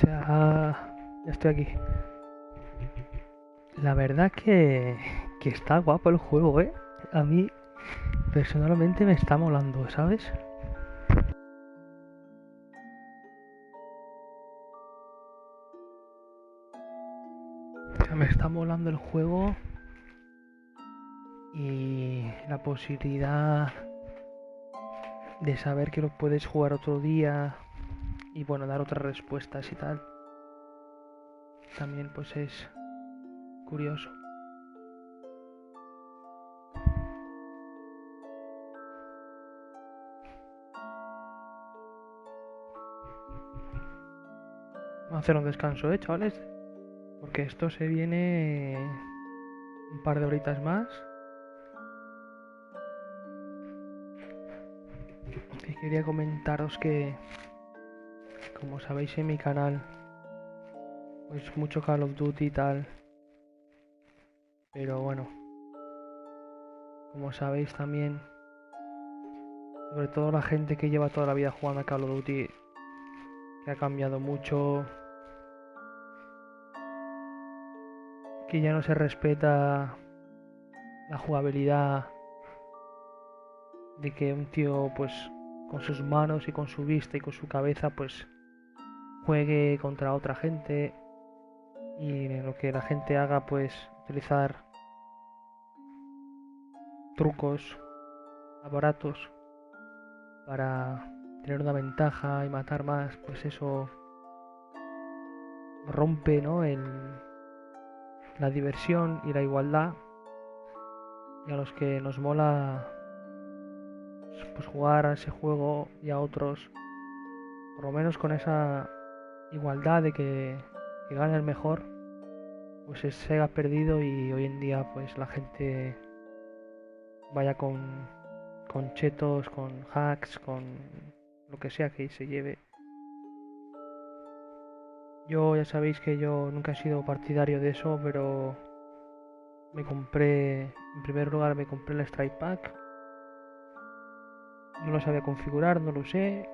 Ya estoy aquí. La verdad que está guapo el juego, ¿eh? A mí personalmente me está molando, ¿sabes? O sea, me está molando el juego y la posibilidad de saber que lo puedes jugar otro día y bueno, dar otras respuestas y tal. También pues es curioso. Vamos a hacer un descanso, chavales, porque esto se viene un par de horitas más. Y quería comentaros que, como sabéis, en mi canal pues mucho Call of Duty y tal, pero bueno, como sabéis también, sobre todo la gente que lleva toda la vida jugando a Call of Duty, que ha cambiado mucho, que ya no se respeta la jugabilidad de que un tío pues con sus manos y con su vista y con su cabeza pues juegue contra otra gente, y lo que la gente haga pues utilizar trucos, aparatos para tener una ventaja y matar más, pues eso rompe, ¿no? La diversión y la igualdad. Y a los que nos mola pues jugar a ese juego y a otros, por lo menos con esa igualdad de que gane el mejor, pues se ha perdido y hoy en día pues la gente vaya con chetos, con hacks, con lo que sea que se lleve. Yo ya sabéis que yo nunca he sido partidario de eso, pero me compré, en primer lugar me compré el Strike Pack. No lo sabía configurar, no lo usé.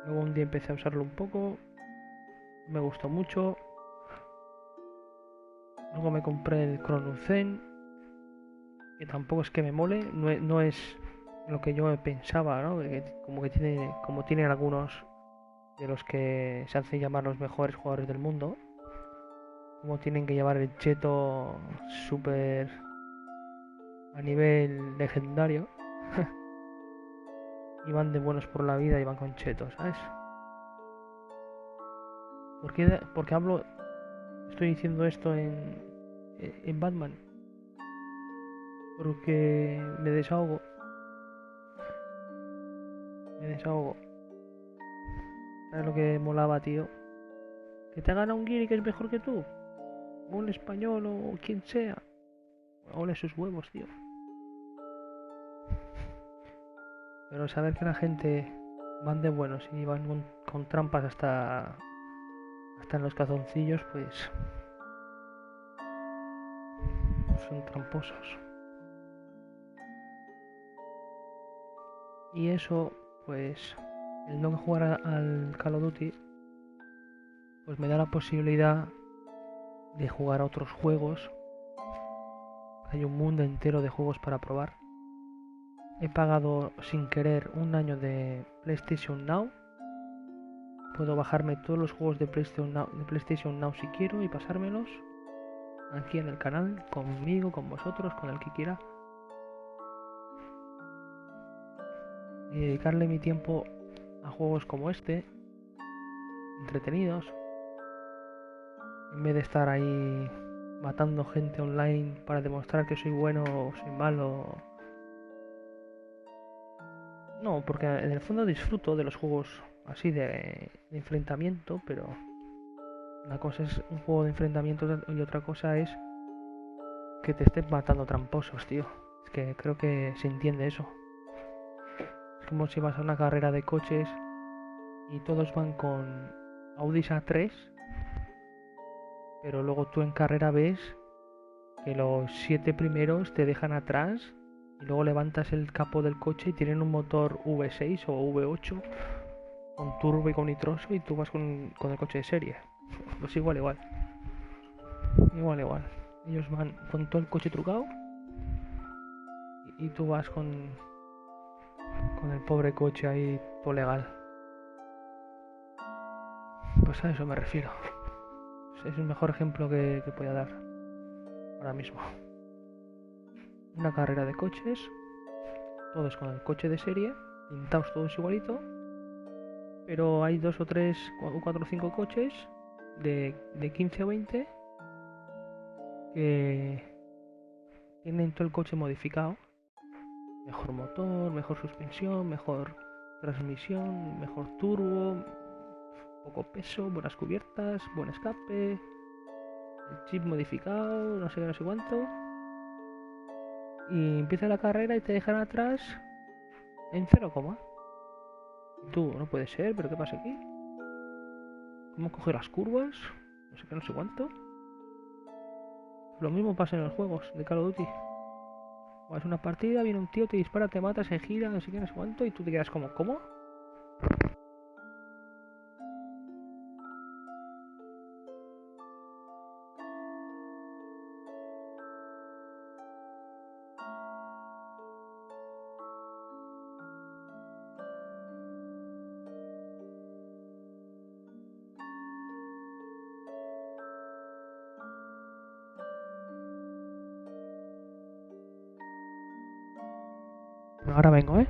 Luego un día empecé a usarlo un poco. Me gustó mucho. Luego me compré el Zen, que tampoco es que me mole. No es lo que yo pensaba, ¿no? Como tienen algunos de los que se hacen llamar los mejores jugadores del mundo. Como tienen que llevar el cheto súper a nivel legendario. Y van de buenos por la vida y van con chetos, ¿sabes? ¿Por qué estoy diciendo esto en Batman? Porque me desahogo. ¿Sabes lo que molaba, tío? Que te hagan a un guiri que es mejor que tú. O un español o quien sea. Ole sus huevos, tío. Pero saber que la gente van de buenos y van con trampas hasta en los calzoncillos, pues son tramposos. Y eso, pues, el no jugar al Call of Duty, pues me da la posibilidad de jugar a otros juegos. Hay un mundo entero de juegos para probar. He pagado sin querer un año de PlayStation Now. Puedo bajarme todos los juegos de PlayStation Now si quiero y pasármelos aquí en el canal, conmigo, con vosotros, con el que quiera. Y dedicarle mi tiempo a juegos como este, entretenidos, en vez de estar ahí matando gente online para demostrar que soy bueno o soy malo. No, porque en el fondo disfruto de los juegos así de enfrentamiento, pero una cosa es un juego de enfrentamiento y otra cosa es que te estén matando tramposos, tío. Es que creo que se entiende eso. Es como si vas a una carrera de coches y todos van con Audis A3, pero luego tú en carrera ves que los 7 primeros te dejan atrás y luego levantas el capó del coche y tienen un motor V6 o V8 con turbo y con nitroso y tú vas con el coche de serie. Pues igual. Ellos van con todo el coche trucado y tú vas con el pobre coche ahí todo legal. Pues a eso me refiero. Es el mejor ejemplo que voy a dar ahora mismo. Una carrera de coches, todos con el coche de serie, pintados todos igualito, pero hay 2 o 3 o 4 o 5 coches de 15 o 20 que tienen todo el coche modificado. Mejor motor, mejor suspensión, mejor transmisión, mejor turbo, poco peso, buenas cubiertas, buen escape, el chip modificado, no sé qué, no sé cuánto. Y empieza la carrera y te dejan atrás en 0, tú, no puede ser, pero ¿qué pasa aquí? ¿Cómo coge las curvas? No sé qué, no sé cuánto. Lo mismo pasa en los juegos de Call of Duty. Vas a una partida, viene un tío, te dispara, te mata, se gira, no sé qué, no sé cuánto, y tú te quedas como, ¿cómo? Ahora vengo, ¿eh?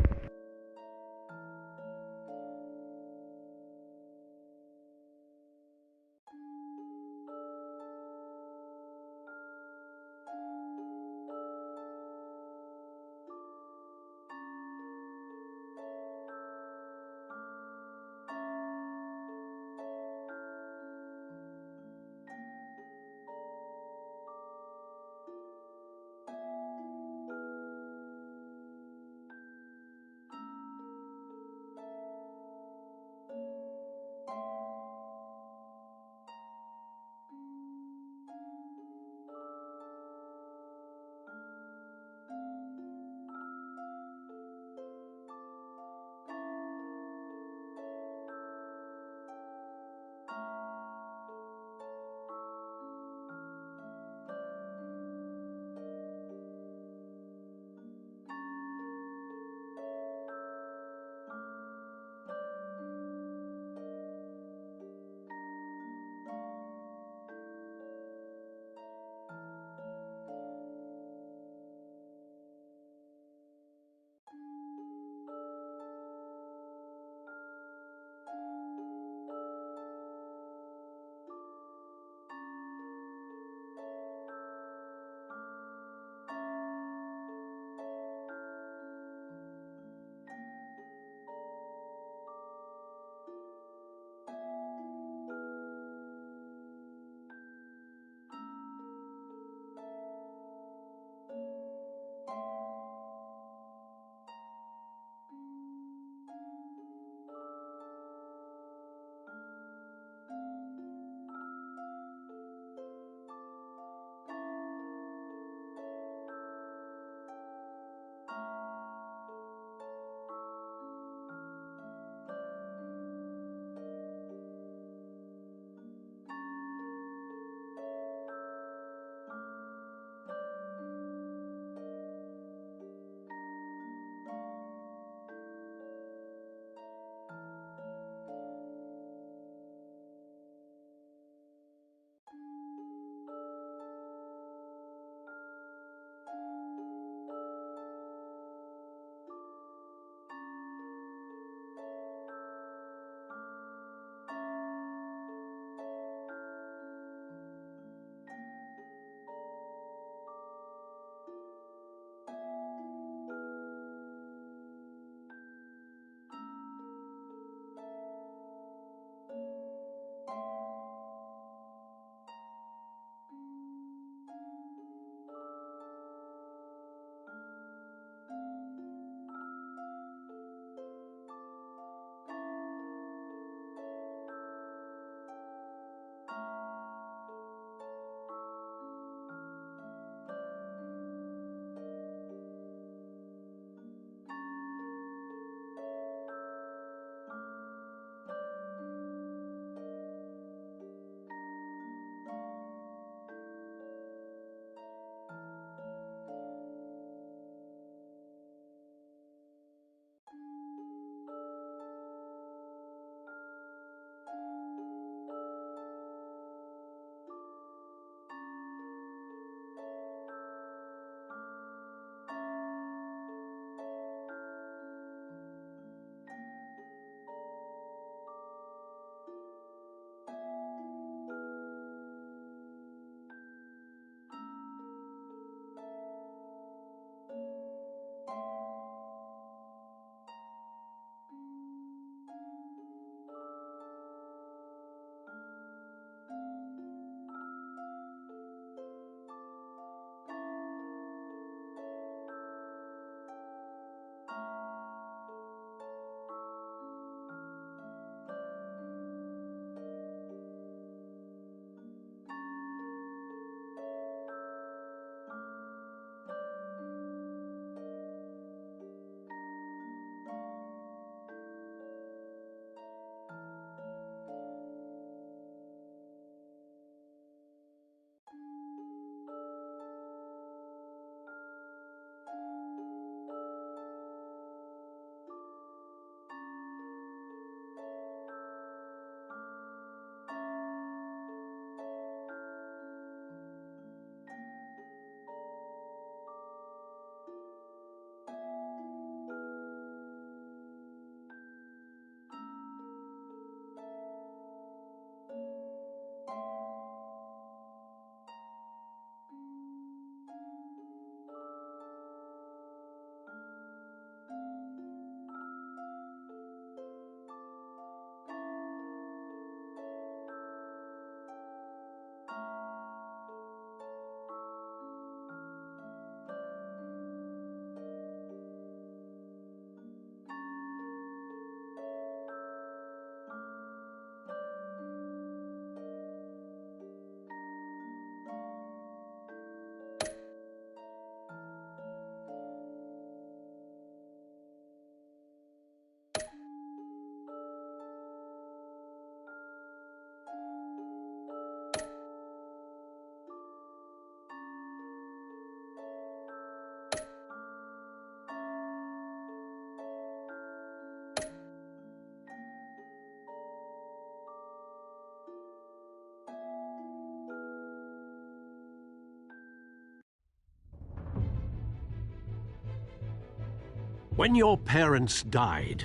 When your parents died,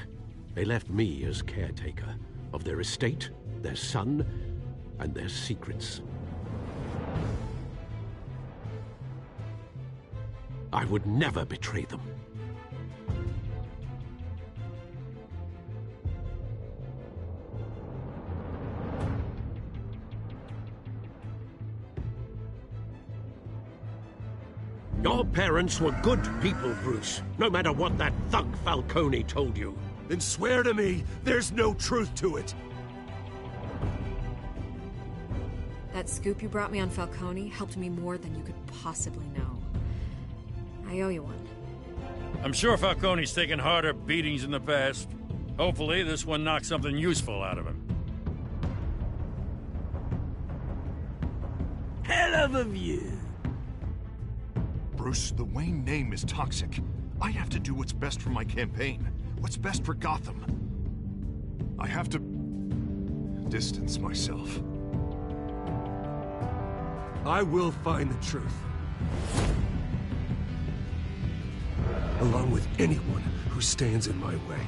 they left me as caretaker of their estate, their son, and their secrets. I would never betray them. Your parents were good people, Bruce, no matter what that thug Falcone told you. Then swear to me there's no truth to it. That scoop you brought me on Falcone helped me more than you could possibly know. I owe you one. I'm sure Falcone's taken harder beatings in the past. Hopefully, this one knocks something useful out of him. Hell of a view. Bruce, the Wayne name is toxic. I have to do what's best for my campaign. What's best for Gotham. I have to distance myself. I will find the truth. Along with anyone who stands in my way.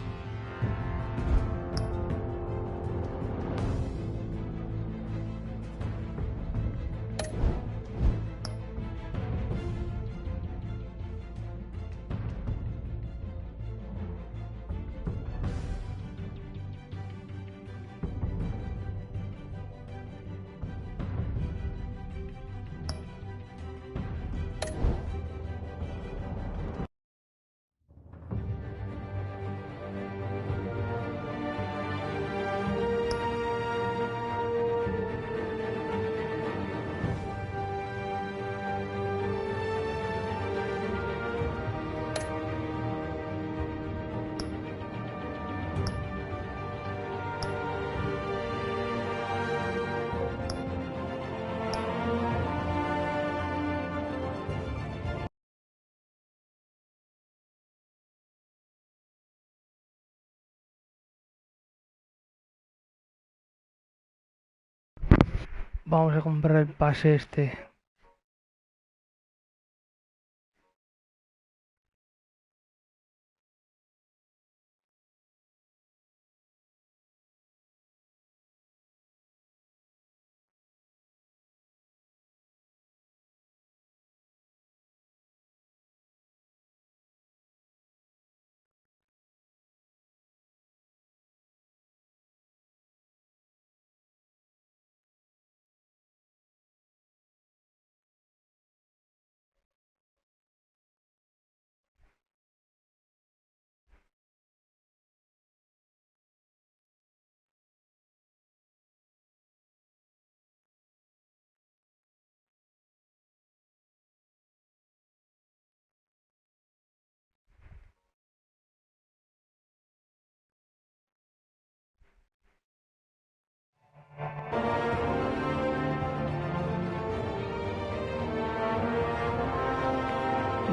Vamos a comprar el pase este.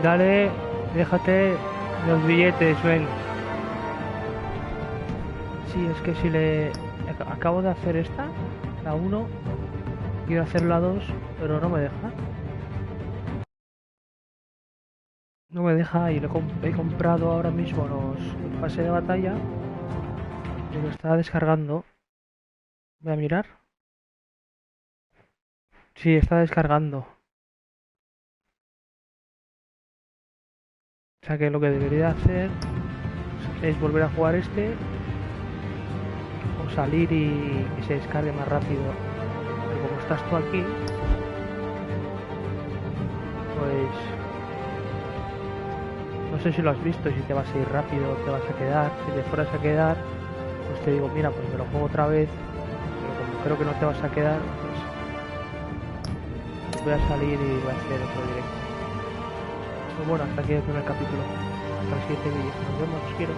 Dale, déjate los billetes, ven. Sí, es que si le... Acabo de hacer esta, la 1, quiero hacer la 2, pero no me deja. No me deja y he comprado ahora mismo el pase de batalla. Y lo está descargando. Voy a mirar. Sí, está descargando. O sea que lo que debería hacer es volver a jugar este o salir y que se descargue más rápido. Pero como estás tú aquí, pues no sé si lo has visto, si te vas a ir rápido o te vas a quedar. Si te fueras a quedar, pues te digo, mira, pues me lo juego otra vez, pero como creo que no te vas a quedar, pues voy a salir y voy a hacer otro directo. Pues bueno, hasta aquí el primer capítulo. Hasta el siguiente vídeo. Nos vemos, os quiero.